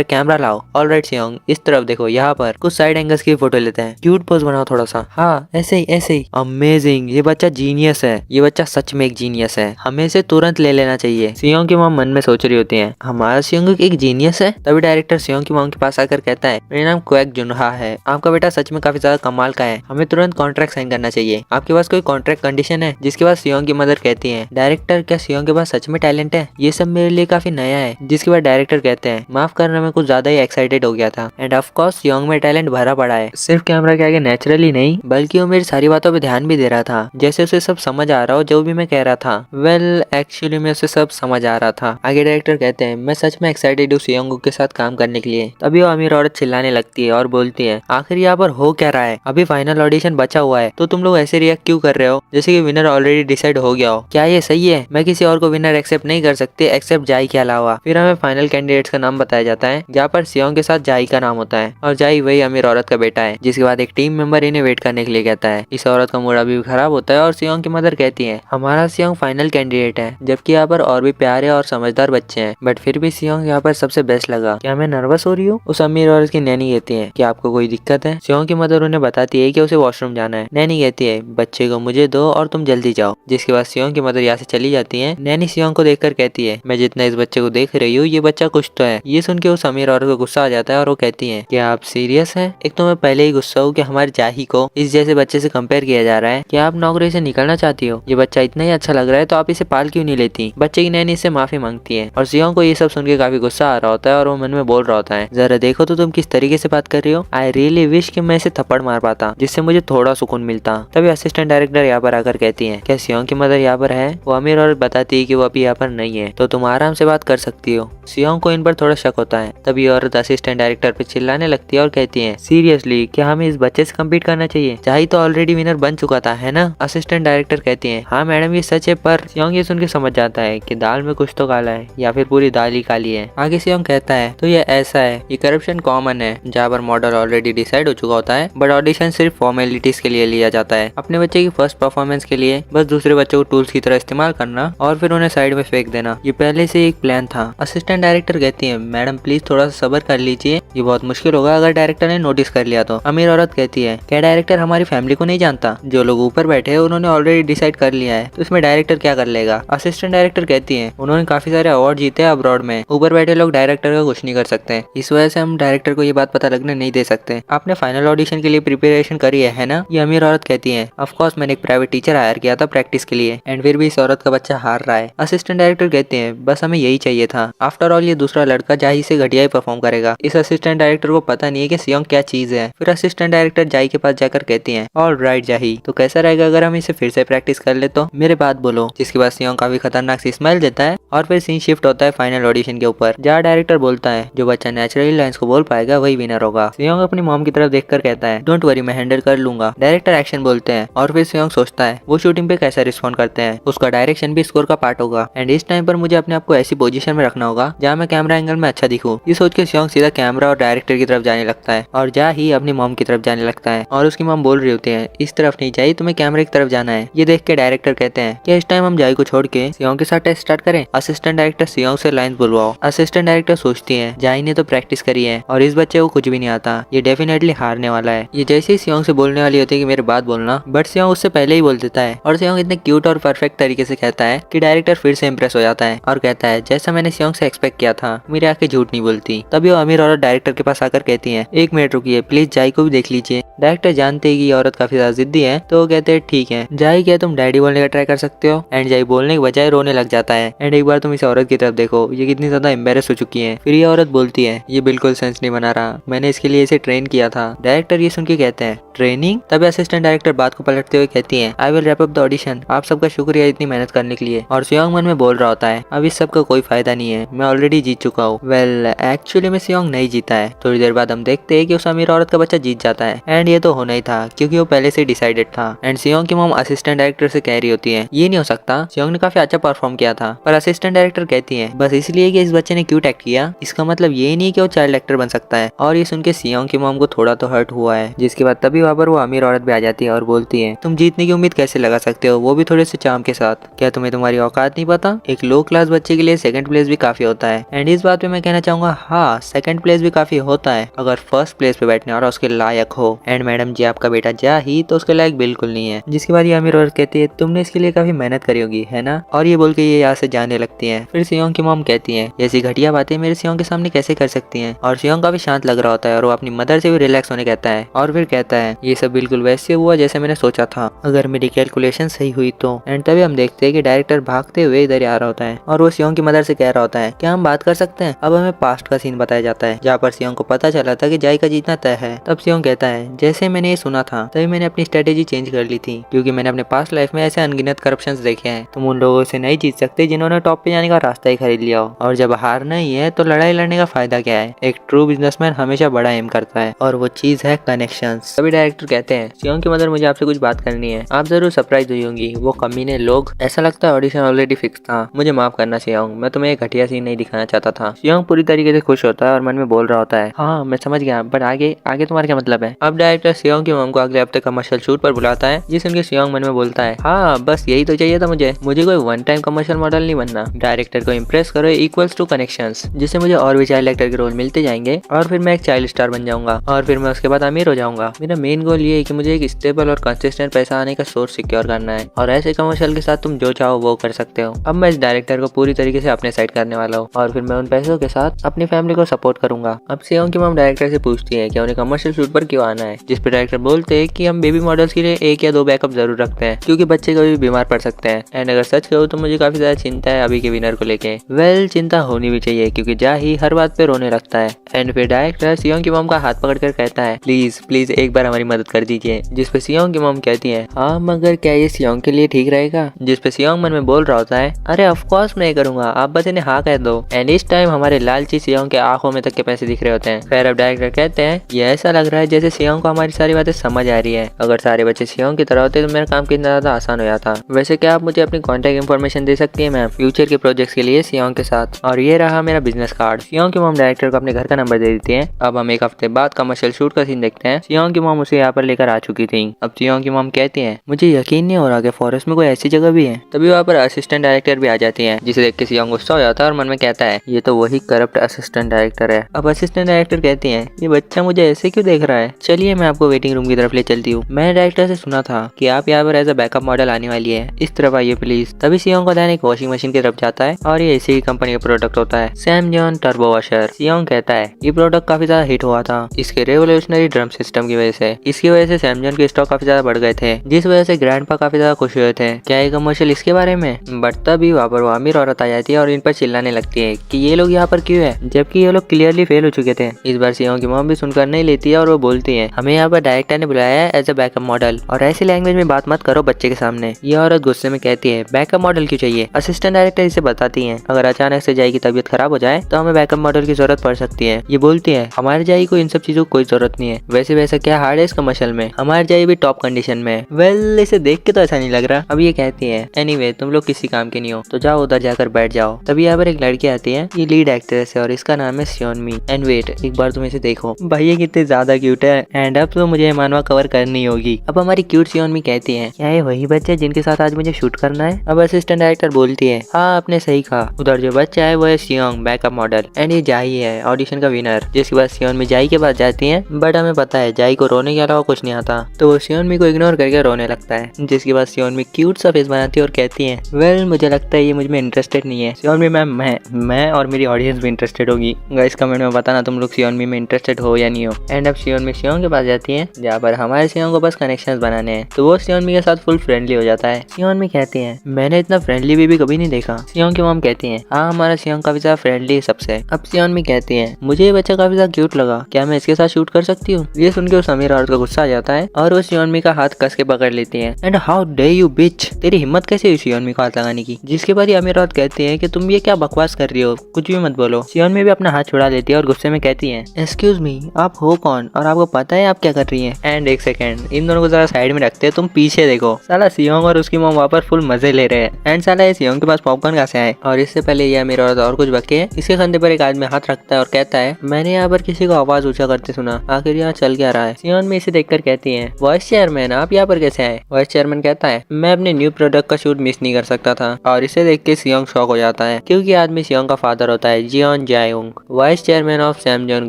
कैमरा लाओ। ऑलराइट सियोंग इस तरफ देखो, यहाँ पर कुछ साइड एंगल्स की फोटो लेते हैं, क्यूट पोज बनाओ थोड़ा सा। हाँ ऐसे ही। अमेजिंग, ये बच्चा जीनियस है, ये बच्चा सच में एक जीनियस है, हमें इसे तुरंत ले लेना चाहिए। सियोंग की मॉम मन में सोच रही होती है हमारा सियोंग एक जीनियस है। तभी डायरेक्टर सियोंग की मॉम के पास आकर कहता है मेरा नाम क्वेक जुनहा है, आपका बेटा सच में काफी ज्यादा कमाल का है, हमें तुरंत कॉन्ट्रैक्ट साइन करना चाहिए। आपके पास कोई कॉन्ट्रैक्ट कंडीशन है। जिसके बाद सियोंग की मदर कहती है डायरेक्टर क्या सियोंग के पास सच में टैलेंट है, ये सब मेरे लिए काफी नया है। जिसके बाद डायरेक्टर कहते हैं माफ करना मैं कुछ ज्यादा ही एक्साइटेड हो गया था। एंड ऑफ कोर्स सियोंग में टैलेंट भरा पड़ा है, सिर्फ कैमरा के आगे नेचुरली नहीं बल्कि वो मेरी सारी बातों पे ध्यान भी दे रहा था, जैसे उसे सब समझ आ रहा हो जो भी मैं कह रहा था। वेल एक्चुअली में उसे सब समझ आ रहा था। आगे डायरेक्टर कहते हैं मैं सच में एक्साइटेड हूँ सियोंग के साथ काम करने के लिए। तभी वो अमीर औरत चिल्लाने लगती है और बोलती है आखिर यहाँ पर हो क्या रहा है, अभी फाइनल ऑडिशन बचा हुआ है तो तुम लोग ऐसे रिएक्ट क्यों कर रहे हो जैसे कि विनर ऑलरेडी डिसाइड हो गया हो। क्या ये सही है। मैं किसी और को विनर एक्सेप्ट नहीं कर सकती एक्सेप्ट जाई के अलावा। फिर हमें फाइनल कैंडिडेट्स का नाम बताया जाता है, जहाँ पर सियोंग के साथ जाई का नाम होता है और जाई वही अमीर औरत का बेटा है। जिसके बाद एक टीम मेंबर इन्हें वेट करने के लिए कहता है। इस औरत का मूड अभी खराब होता है और सियोंग की मदर कहती है हमारा सियोंग फाइनल कैंडिडेट है, जबकि यहाँ पर और भी प्यारे और समझदार बच्चे हैं, बट फिर भी सियोंग यहाँ पर सबसे बेस्ट लगा। क्या मैं नर्वस हो रही हूँ। उस अमीर औरत की नैनी कहती है कि आपको कोई दिक्कत है। सियोंग की मदर उन्हें बताती है कि उसे वॉशरूम जाना है। नैनी कहती है बच्चे को मुझे दो और तुम जल्दी जाओ। जिसके बाद सियोंग की मदर यहाँ से चली जाती है। नैनी सियोंग को देखकर कहती है मैं जितना इस बच्चे को देख रही हूँ ये बच्चा कुछ तो है। ये सुन के उस अमीर औरत को गुस्सा आ जाता है और वो कहती है क्या आप सीरियस हैं। एक तो मैं पहले ही गुस्सा हूँ कि हमारे जाही को इस जैसे बच्चे से कंपेयर किया जा रहा है। क्या आप नौकरी से निकलना चाहती हो। ये बच्चा इतना ही अच्छा लग रहा है तो आप इसे पाल क्यों नहीं लेती। बच्चे की नैनी इससे माफी मांगती है और सियोंग को ये सब सुन के काफी गुस्सा आ रहा होता है और वो मन में बोल रहा होता है जरा देखो तो तुम किस तरीके से बात कर रही हो। आई रियली विश कि मैं इसे थप्पड़ मार पाता जिससे मुझे थोड़ा सुकून मिलता। तभी असिस्टेंट डायरेक्टर यहाँ पर आकर कहती है क्या सियोंग की मदर यहाँ पर है। वो अमीर औरत बताती है कि वो अभी यहाँ पर नहीं है तो तुम आराम से बात कर सकते सकती हो। सियोंग को इन पर थोड़ा शक होता है। तभी औरत असिस्टेंट डायरेक्टर पे चिल्लाने लगती है और कहती है, सीरियसली क्या हमें इस बच्चे से कम्पीट करना चाहिए? चाही तो ऑलरेडी विनर बन चुका था, है ना? असिस्टेंट डायरेक्टर कहती है, हाँ मैडम ये सच है, पर सियोंग ये सुन के समझ जाता है कि दाल में कुछ तो काला है या फिर पूरी दाल ही काली है। आगे सियोंग कहता है, तो ये ऐसा है, ये करप्शन कॉमन है जहाँ पर मॉडल ऑलरेडी डिसाइड हो चुका होता है, बट ऑडिशन सिर्फ फॉर्मेलिटीज के लिए लिया जाता है। अपने बच्चे की फर्स्ट परफॉर्मेंस के लिए बस दूसरे बच्चों को टूल्स की तरह इस्तेमाल करना और फिर उन्हें साइड में फेंक देना, ये पहले से एक प्लान था। असिस्टेंट डायरेक्टर कहती है, मैडम प्लीज थोड़ा सा सब्र कर लीजिए, ये बहुत मुश्किल होगा अगर डायरेक्टर ने नोटिस कर लिया तो। अमीर औरत कहती है, क्या डायरेक्टर हमारी फैमिली को नहीं जानता? जो लोग ऊपर बैठे हैं उन्होंने ऑलरेडी डिसाइड कर लिया है, तो इसमें डायरेक्टर क्या कर लेगा? असिस्टेंट डायरेक्टर कहती है, उन्होंने काफी सारे अवार्ड जीते हैं अब्रॉड में, ऊपर बैठे लोग डायरेक्टर का कुछ नहीं कर सकते, इस वजह से हम डायरेक्टर को ये बात पता लगने नहीं दे सकते। आपने फाइनल ऑडिशन के लिए प्रिपरेशन करी है ना? ये अमीर औरत कहती है, ऑफ कोर्स मैंने एक प्राइवेट टीचर हायर किया था प्रैक्टिस के लिए, एंड फिर भी इस औरत का बच्चा हार रहा है। असिस्टेंट डायरेक्टर कहते हैं, बस हमें यही चाहिए था, आफ्टर ऑल ये दूसरा लड़का जाही से घटिया ही परफॉर्म करेगा। इस असिस्टेंट डायरेक्टर को पता नहीं है कि सियोंग क्या चीज है। फिर असिस्टेंट डायरेक्टर जाही के पास जाकर कहती है, ऑल राइट जाही, तो कैसा रहेगा अगर हम इसे फिर से प्रैक्टिस कर ले तो? मेरे बात बोलो। जिसके बाद सियोंग काफी खतरनाक सी स्माइल देता है और फिर सीन शिफ्ट होता है फाइनल ऑडिशन के ऊपर, जहाँ डायरेक्टर बोलता है, जो बच्चा नेचुरली लाइंस को बोल पाएगा वही विनर होगा। सियोंग अपनी मॉम की तरफ देखकर कहता है, डोंट वरी मैं हैंडल कर लूंगा। डायरेक्टर एक्शन बोलते हैं और फिर सियोंग सोचता है वो शूटिंग पे कैसा रिस्पॉन्ड करते हैं, उसका डायरेक्शन भी स्कोर का पार्ट होगा, एंड इस टाइम पर मुझे अपने आप को ऐसी पोजीशन में रखना होगा जहाँ मैं कैमरा एंगल में अच्छा दिखूं। ये सोच के सियोंग सीधा कैमरा और डायरेक्टर की तरफ जाने लगता है और जा ही अपनी मॉम की तरफ जाने लगता है, और उसकी मॉम बोल रही होती है, इस तरफ नहीं जाइए, तुम्हें कैमरे की तरफ जाना है। ये देख के डायरेक्टर कहते हैं कि इस टाइम हम जाई को छोड़ के सियोंग के साथ टेस्ट स्टार्ट करें। असिस्टेंट डायरेक्टर सियोंग से लाइन बुलवाओ। असिस्टेंट डायरेक्टर सोचती है, जाई ने तो प्रैक्टिस करी है और इस बच्चे को कुछ भी नहीं आता, ये डेफिनेटली हारने वाला है। ये जैसे ही सियोंग से बोलने वाली होती है कि मेरी बात बोलना, बट सियोंग उससे पहले ही बोल देता है, और सियोंग इतने क्यूट और परफेक्ट तरीके से कहता है कि डायरेक्टर फिर से इंप्रेस हो जाता है और कहता है, जैसा मैंने सियोंग से एक्सपेक्ट किया था, मेरी आंखें झूठ नहीं बोलती। तभी वो अमीर औरत डायरेक्टर के पास आकर कहती है, एक मिनट रुकिए प्लीज, जाई को भी देख लीजिए। डायरेक्टर जानते हैं कि ये औरत काफी ज्यादा जिद्दी है, तो वो कहते हैं, ठीक है जाई, क्या तुम डैडी बोलने का ट्राई कर सकते हो? एंड जाई बोलने के बजाय रोने लग जाता है। एंड एक बार तुम इस औरत की तरफ देखो, ये कितनी ज्यादा एम्बेरस हो चुकी है। फिर ये औरत बोलती है, ये बिल्कुल सेंस नहीं बना रहा, मैंने इसके लिए इसे ट्रेन किया था। डायरेक्टर ये सुन के कहते हैं, ट्रेनिंग? तभी असिस्टेंट डायरेक्टर बात को पलटते हुए कहती है, I will wrap up the audition, आप सबका शुक्रिया इतनी मेहनत करने के लिए। और सियोंग मन में बोल रहा होता है, अब इस सब का कोई फायदा नहीं है, मैं ऑलरेडी जीत चुका हूँ। वेल एक्चुअली में सियोंग नहीं जीता है। थोड़ी देर बाद हम देखते हैं कि उस अमीर औरत का बच्चा जीत जाता है, एंड ये तो होना ही था क्योंकि वो पहले से डिसाइडेड था। एंड सियोंग की मॉम असिस्टेंट डायरेक्टर से कह रही होती है, ये नहीं हो सकता, सियोंग ने काफी अच्छा परफॉर्म किया था। पर असिस्टेंट डायरेक्टर कहती है, बस इसलिए कि इस बच्चे ने क्यूट एक्ट किया, इसका मतलब ये नहीं कि वो चाइल्ड एक्टर बन सकता है। और ये सुन के सियोंग की मॉम को थोड़ा तो हर्ट हुआ है। जिसके बाद तभी वहाँ पर वो अमीर औरत भी आ जाती है और बोलती है, तुम जीतने की उम्मीद कैसे लगा सकते हो, वो भी थोड़े से चार्म के साथ? क्या तुम्हें तुम्हारी औकात नहीं पता? एक लो क्लास बच्चे के लिए सेकंड प्लेस भी काफी होता है। एंड इस बात पे मैं कहना चाहूंगा, हाँ सेकंड प्लेस भी काफी होता है अगर फर्स्ट प्लेस पे बैठने और उसके लायक हो। एंड मैडम जी आपका बेटा जा ही तो उसके लायक बिल्कुल नहीं है। जिसके बाद ये अमीर औरत कहती है, तुमने इसके लिए काफी मेहनत करी होगी है ना? और ये बोल के ये यहाँ से जाने लगती है। फिर सियोंग की मॉम कहती है, ऐसी घटिया बातें मेरे सियोंग के सामने कैसे कर सकती हैं? और सियोंग काफी शांत लग रहा होता है और वो अपनी मदर से भी रिलैक्स होने कहता है, और फिर कहता है, ये सब बिल्कुल वैसे हुआ जैसे मैंने सोचा था, अगर मेरी कैलकुलेशन सही हुई तो। एंड तभी हम देखते हैं कि डायरेक्टर भागते हुए इधर आ रहा होता है और वो सियोंग की मदर से कह रहा होता है, क्या हम बात कर सकते हैं? अब हमें पास्ट का सीन बताया जाता है जहाँ पर सियोंग को पता चला था कि जाई का जीतना तय है। तब सियोंग कहता है, जैसे मैंने ये सुना था तभी मैंने अपनी स्ट्रेटेजी चेंज कर ली थी, क्योंकि मैंने अपने पास्ट लाइफ में ऐसे अनगिनत करप्शंस देखे हैं। तुम उन लोगों से नहीं जीत सकते जिन्होंने टॉप पे जाने का रास्ता ही खरीद लिया हो, और जब हारना ही है तो लड़ाई लड़ने का फायदा क्या है? एक ट्रू बिजनेसमैन हमेशा बड़ा एम करता है और वो चीज है कनेक्शंस। तभी डायरेक्टर कहते हैं, सियोंग की मदर मुझे आपसे कुछ बात करनी है, आप जरूर सरप्राइज हुई होंगी, वो कमीने लोग, ऐसा लगता है ऑडिशन ऑलरेडी फिक्स था, मुझे माफ करना सियोंग, मैं तुम्हें एक घटिया सीन नहीं दिखाना चाहता था। सियोंग पूरी तरीके से खुश होता है और मन में बोल रहा होता है, हाँ मैं समझ गया, बट आगे आगे तुम्हारा क्या मतलब है? अब डायरेक्टर सियोंग की मॉम को अगले हफ्ते कमर्शियल शूट पर बुलाता है, जिस उनके सियोंग मन में बोलता है, हाँ बस यही तो चाहिए था मुझे कोई वन टाइम कमर्शियल मॉडल नहीं बनना, डायरेक्टर को इम्प्रेस करो इक्वल्स टू कनेक्शंस, जिससे मुझे और भी चाइल्ड एक्टर के रोल मिलते जाएंगे और फिर मैं एक चाइल्ड स्टार बन जाऊंगा और फिर मैं उसके बाद अमीर हो जाऊंगा। मेरा मेन गोल ये है कि मुझे एक स्टेबल और कंसिस्टेंट पैसा आने का सोर्स सिक्योर करना है, और ऐसे कमर्शियल के साथ तुम जो चाहो वो कर सकते हो। अब मैं इस डायरेक्टर को पूरी तरीके से अपने साइड करने वाला हूँ और फिर मैं उन पैसों के साथ अपनी फैमिली को सपोर्ट करूंगा। अब सियोंग की मॉम डायरेक्टर से पूछती है कि उन्हें कमर्शियल शूट पर क्यों आना है, जिस पे डायरेक्टर बोलते हैं कि हम बेबी मॉडल्स के लिए 1 या 2 बैकअप जरूर रखते हैं क्योंकि बच्चे कभी बीमार पड़ सकते हैं। एंड अगर सच कहूँ तो मुझे काफी ज्यादा चिंता है अभी के विनर को लेके। वेल चिंता होनी भी चाहिए क्योंकि जा ही हर बात पे रोने लगता है। एंड फिर डायरेक्टर सियोंग की मॉम का हाथ पकड़कर कहता है, प्लीज प्लीज एक बार हमारी मदद कर दीजिए, जिस पे सियोंग की मॉम कहती है, हाँ मगर क्या ये सियोंग के लिए ठीक रहेगा? जिस पे सियोंग मन में बोल रहा होता है, अरे ऑफ कोर्स मैं करूंगा, आप बस इन्हें हाँ कह दो। एंड इस टाइम हमारे लालची सियोंग के आंखों में तक के पैसे दिख रहे होते हैं। फिर अब डायरेक्टर कहते हैं ये ऐसा लग रहा है जैसे सियोंग को हमारी सारी बातें समझ आ रही है। अगर सारे बच्चे सियोंग की तरह होते तो मेरा काम कितना ज्यादा आसान हो जाता। वैसे क्या आप मुझे अपनी कॉन्टेक्ट इन्फॉर्मेशन दे सकती है मैम फ्यूचर के प्रोजेक्ट्स के लिए सियोंग के साथ। और ये रहा मेरा बिजनेस कार्ड। सियोंग की मॉम डायरेक्टर को अपने घर का नंबर दे देती है। अब हम एक हफ्ते बाद कमर्शियल शूट का सीन देखते हैं। सियोंग की मॉम उसे यहाँ पर लेकर आ चुकी थी। अब सियोंग की मॉम कहती है मुझे यकीन नहीं हो रहा कि फॉरेस्ट में कोई ऐसी जगह भी है। तभी वहाँ पर असिस्टेंट डायरेक्टर भी आ जाती है, जिसे देख के सियोंग गुस्सा हो जाता है और मन में कहता है ये तो वही करप्ट असिस्टेंट डायरेक्टर है। अब असिस्टेंट डायरेक्टर कहती है ये बच्चा मुझे ऐसे क्यों देख रहा है, चलिए मैं आपको वेटिंग रूम की तरफ ले चलती हूँ। मैंने डायरेक्टर से सुना था कि आप यहाँ पर एज अ बैकअप मॉडल आने वाली है, इस तरफ आइए प्लीज। तभी सियोंग का ध्यान एक वॉशिंग मशीन की तरफ जाता है और ये इसी कंपनी का प्रोडक्ट होता है, सैमजॉन टर्बो वॉशर। सियोंग कहता है ये प्रोडक्ट काफी ज्यादा हिट हुआ था इसके रेवोल्यूशनरी ड्रम सिस्टम की वजह से। इसकी वजह से सैमजॉन के स्टॉक काफी ज्यादा बढ़ गए थे, जिस वजह से ग्रैंडपा काफी ज्यादा खुश हुए थे। क्या ये कमर्शियल इसके बारे में? बट तभी वहाँ पर वो अमीर औरत आ जाती है और इन पर चिल्लाने लगती है कि ये लोग यहाँ पर क्यों है, जबकि ये लोग क्लियरली फेल हो चुके थे। इस बार सियोंग की मॉम भी सुनकर नहीं लेती है और वो बोलती है हमें यहाँ पर डायरेक्टर ने बुलाया है एज अ बैकअप मॉडल और ऐसी लैंग्वेज में बात मत करो बच्चे के सामने। ये औरत गुस्से में कहती है बैकअप मॉडल क्यों चाहिए? असिस्टेंट डायरेक्टर इसे बताती है अगर अचानक से जाई की तबीयत खराब हो जाए तो हमें बैकअप मॉडल की जरूरत पड़ सकती है। ये बोलती है हमारे जाई को इन सब चीजों की कोई जरूरत नहीं है, वैसे वैसा क्या हार्ड है इस कमर्शियल में, हमारे जाई भी टॉप कंडीशन में। वेल इसे देख के तो ऐसा नहीं लग रहा। अब ये कहती है एनीवे तुम लोग किसी काम के नहीं हो तो जाओ उधर जाकर बैठ जाओ। तभी यहाँ पर एक लड़की आती है, ये लीड एक्ट्रेस है और इसका नाम है सियोनमी। एंड वेट एक बार तुम इसे देखो भाई ये कितने ज्यादा क्यूट है। एंड अब तो मुझे मानवा कवर करनी होगी। अब हमारी क्यूट सियोनमी कहती है क्या ये वही बच्चे जिनके साथ आज मुझे शूट करना है? अब असिस्टेंट डायरेक्टर बोलती है हाँ आपने सही कहा, उधर जो बच्चा है वो है सियोंग बैकअप मॉडल एंड ये जाई है ऑडिशन का विनर। जिसके बाद सियोनमी जाई के पास जाती है बट हमें पता है जाई को रोने के अलावा कुछ नहीं आता, तो वो सियोनमी को इग्नोर करके रोने लगता है। जिसके बाद सियोनमी क्यूट सा फेस बनाती है और कहती है वेल मुझे लगता है ये मुझ में इंटरेस्टेड नहीं है। सियोनमी मैम मैं और मेरी ऑडियंस भी इंटरेस्टेड होगी। गाइस कमेंट में बताना तुम लोग सियोनमी में इंटरेस्टेड हो या नहीं हो। एंड अब सियोनमी सियोंग के पास जाती है जहाँ पर हमारे सियोंग को बस कनेक्शंस बनाने हैं, तो वो सियोनमी के साथ फुल फ्रेंडली हो जाता है। सियोनमी कहती है मैंने इतना फ्रेंडली बेबी कभी नहीं देखा। सियोंग की मॉम कहती है हाँ हमारा सियोंग काफी ज्यादा फ्रेंडली है सबसे। अब सियोनमी कहती है मुझे ये बच्चा काफी ज्यादा क्यूट लगा, क्या मैं इसके साथ शूट कर सकती हूँ? ये सुन के उस अमीर औरत का गुस्सा आ जाता है और वो सियोनमी का हाथ कस के पकड़ लेती है। एंड हाउ डे यू बिच, तेरी हिम्मत कैसे हुई सियोनमी को हाथ लगाने की? जिसके बाद ये अमीर औरत कहती है कि तुम ये क्या बकवास कर रही हो, कुछ भी मत बोलो। सियोनमी भी अपना हाथ छुड़ा लेती है और गुस्से में कहती है एक्सक्यूज मी आप हो कौन और आपको पता है आप क्या कर रही हैं? एंड एक सेकंड इन दोनों को जरा साइड में रखते हैं, तुम पीछे देखो। साला सियोंग और उसकी मॉम वहाँ पर फुल मजे ले रहे हैं। एंड साला ये सियोंग के पास पॉपकॉर्न कहाँ से आए? और इससे पहले ये अमीर औरत और कुछ बके इसके कंधे पर एक आदमी हाथ रखता है और कहता है मैंने यहाँ पर किसी को आवाज ऊंचा करते सुना, आखिर यहाँ चल क्या रहा है? सियोनमी इसे देखकर कहती है वाइस चेयरमैन आप यहाँ पर कैसे आए? वाइस चेयरमैन कहता है मैं अपने न्यू प्रोडक्ट का शूट मिस नहीं कर सकता था। और इसे देख के सियोंग शॉक हो जाता है क्योंकि आदमी सियोंग का फादर होता है Jeon Jaeyong, vice chairman of Samsung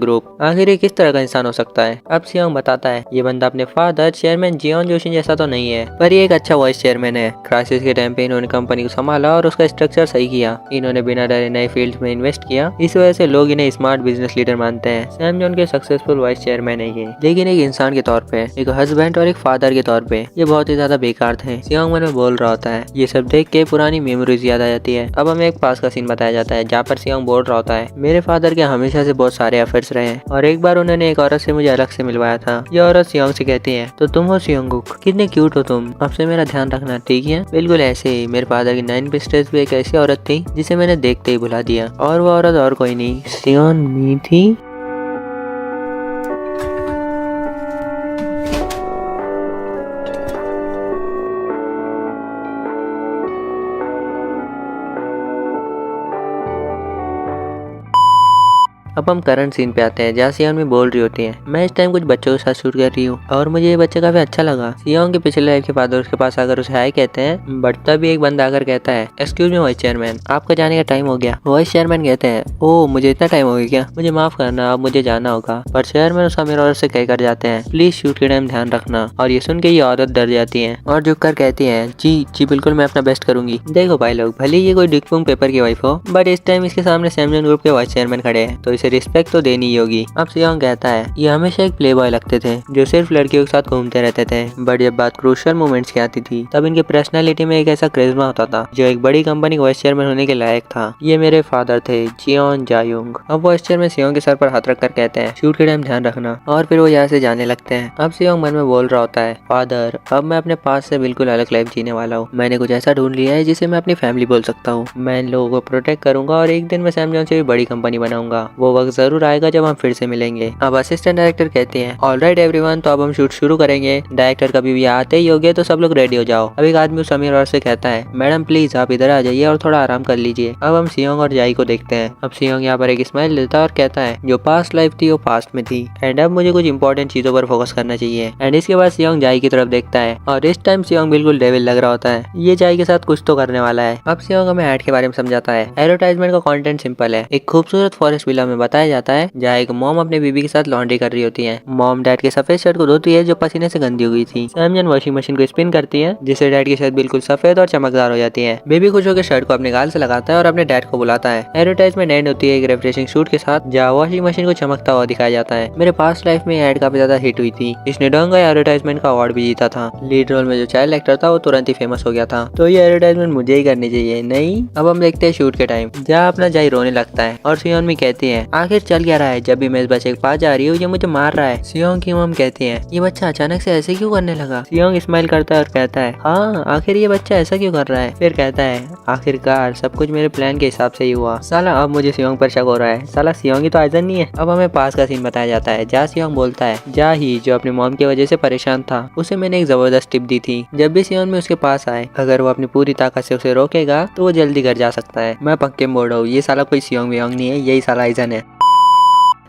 group. आखिर ये किस तरह का इंसान हो सकता है? अब सियोंग बताता है ये बंदा अपने फादर चेयरमैन जियोन जोशी जैसा तो नहीं है, पर ये एक अच्छा वाइस चेयरमैन है। क्राइसिस के टाइम पे इन्होंने कंपनी को संभाला और उसका स्ट्रक्चर सही किया। इन्होंने बिना डरे नए फील्ड में इन्वेस्ट किया, इस वजह से लोग इन्हें स्मार्ट बिजनेस लीडर मानते हैं। सैमजॉन के सक्सेसफुल वाइस चेयरमैन है ये, लेकिन एक इंसान के तौर पे, एक हस्बैंड और एक फादर के तौर पे ये बहुत ही ज्यादा बेकार थे। सियोंग मन में बोल रहा होता है। ये सब देख के पुरानी मेमोरीज याद आ जाती है। अब हमें एक पास का सीन बताया जाता है जहाँ पर सियोंग बोल रहा होता है मेरे फादर के हमेशा से बहुत सारे अफेयर्स रहे हैं और एक बार उन्होंने एक औरत से मुझे अलग से मिलवाया था। ये औरत सियोंग से कहती है तो तुम हो सियोंगुक, कितने क्यूट हो तुम, अब से मेरा ध्यान रखना ठीक है? बिल्कुल ऐसे ही मेरे फादर की 9 पिस्टल्स भी एक ऐसी औरत थी जिसे मैंने देखते ही भुला दिया, और वो औरत और कोई नहीं सियोनमी थी। अब हम करंट सीन पे आते हैं जहाँ सियोंग बोल रही होती है मैं इस टाइम कुछ बच्चों के साथ शूट कर रही हूँ और मुझे ये बच्चा काफी अच्छा लगा। सियोंग के पिछले लाइफ के फादर उसके पास आकर उसे हाय कहते हैं, बट तभी एक बंदा आकर कहता है एक्सक्यूज मी वाइस चेयरमैन आपका जाने का टाइम हो गया। वाइस चेयरमैन कहते हैं ओह मुझे इतना टाइम हो गया क्या, मुझे माफ करना अब मुझे जाना होगा। पर चेयरमैन उस अमीर औरत से कहकर जाते हैं प्लीज शूट के टाइम ध्यान रखना। और ये सुन के ये औरत डर जाती है और झुककर कहती है जी जी बिल्कुल मैं अपना बेस्ट करूंगी। देखो भाई लोग भले ये कोई डिकपुंग पेपर की वाइफ हो, बट इस टाइम इसके सामने सैमजॉन ग्रुप के वाइस चेयरमैन खड़े हैं, तो इसे रिस्पेक्ट तो देनी ही होगी। अब सियोंग कहता है ये हमेशा एक प्ले बॉय लगते थे जो सिर्फ लड़कियों के साथ घूमते रहते थे, बट जब बात क्रूशियल मोमेंट्स की आती थी तब इनके पर्सनैलिटी में एक ऐसा क्रिज्मा होता था जो एक बड़ी कंपनी का वाइस चेयरमैन होने के लायक था। ये मेरे फादर थे, जियोन जायुंग। अब वाइस चेयरमैन सियोंग के सर पर हाथ रखकर कहते हैं शूट के टाइम ध्यान रखना, और फिर वो यहाँ से जाने लगते हैं। अब सियोंग मन में बोल रहा होता है फादर अब मैं अपने पास से बिल्कुल अलग लाइफ जीने वाला हूँ। मैंने कुछ ऐसा ढूंढ लिया है जिसे मैं अपनी फैमिली बोल सकता हूँ। मैं इन लोगों को प्रोटेक्ट करूंगा और एक दिन मैं सैम जॉन से भी बड़ी कंपनी बनाऊंगा। वो वक्त जरूर आएगा जब हम फिर से मिलेंगे। अब असिस्टेंट डायरेक्टर कहते हैं ऑलराइट एवरीवन, तो अब हम शूट शुरू करेंगे। डायरेक्टर कभी भी आते ही होगे तो सब लोग रेडी हो जाओ। अब एक आदमी उस अमीर औरत से कहता है मैडम प्लीज आप इधर आ जाइए और थोड़ा आराम कर लीजिए। अब हम सियोंग और जाई को देखते हैं। अब सियोंग यहाँ पर एक स्माइल देता है और कहता है जो पास्ट लाइफ थी वो पास्ट में थी एंड अब मुझे कुछ इंपॉर्टेंट चीजों पर फोकस करना चाहिए। एंड इसके बाद सियोंग जाई की तरफ देखता है और इस टाइम सियोंग बिल्कुल डेविल लग रहा होता है। ये जाई के साथ कुछ तो करने वाला है। अब सियोंग हमें ऐड के बारे में समझाता है। एडवर्टाइजमेंट का कंटेंट सिंपल है। एक खूबसूरत फॉरेस्ट विला में बताया जाता है जहाँ एक मॉम अपने बीबी के साथ लॉन्ड्री कर रही होती है। मॉम डैड के सफेद शर्ट को धोती है जो पसीने से गंदी हो गई थी। सैम जॉन वॉशिंग मशीन को स्पिन करती है जिससे डैड की शर्ट बिल्कुल सफेद और चमकदार हो जाती है। बेबी खुश होकर शर्ट को अपने गाल से लगाता है और अपने डैड को बुलाता है। एडवर्टाइजमेंट एंड होती है एक रिफ्रेशिंग शूट के साथ जहाँ वॉशिंग मशीन को चमकता हुआ दिखाया जाता है। मेरे पास्ट लाइफ में एड काफी ज्यादा हिट हुई थी। इसने डोंगा एडवर्टाइजमेंट का अवार्ड भी जीता था। लीड रोल में जो चाइल्ड एक्टर था वो तुरंत ही फेमस हो गया था। तो ये एडवर्टाइजमेंट मुझे ही करनी चाहिए नहीं। अब हम देखते हैं शूट के टाइम जहाँ अपना जाई रोने लगता है और सियोंग भी कहती है आखिर चल क्या रहा है, जब भी मैं इस बच्चे के पास जा रही हूँ ये मुझे मार रहा है। सियोंग की मॉम कहती है ये बच्चा अचानक से ऐसे क्यों करने लगा। सियोंग स्माइल करता है और कहता है हाँ आखिर ये बच्चा ऐसा क्यों कर रहा है। फिर कहता है आखिरकार सब कुछ मेरे प्लान के हिसाब से ही हुआ। साला अब मुझे सियोंग पर शक हो रहा है। साला सियोंग ही तो आइजन नहीं है। अब हमें पास का सीन बताया जाता है जहाँ सियोंग बोलता है जा ही जो अपनी मॉम की वजह से परेशान था उसे मैंने एक जबरदस्त टिप दी थी। जब भी सियोंग में उसके पास आए अगर वो अपनी पूरी ताकत से उसे रोकेगा तो वो जल्दी घर जा सकता है। मैं पक्के मोड़ हूँ ये साला कोई सियोंग वियोंग नहीं है, यही साला आइजन है।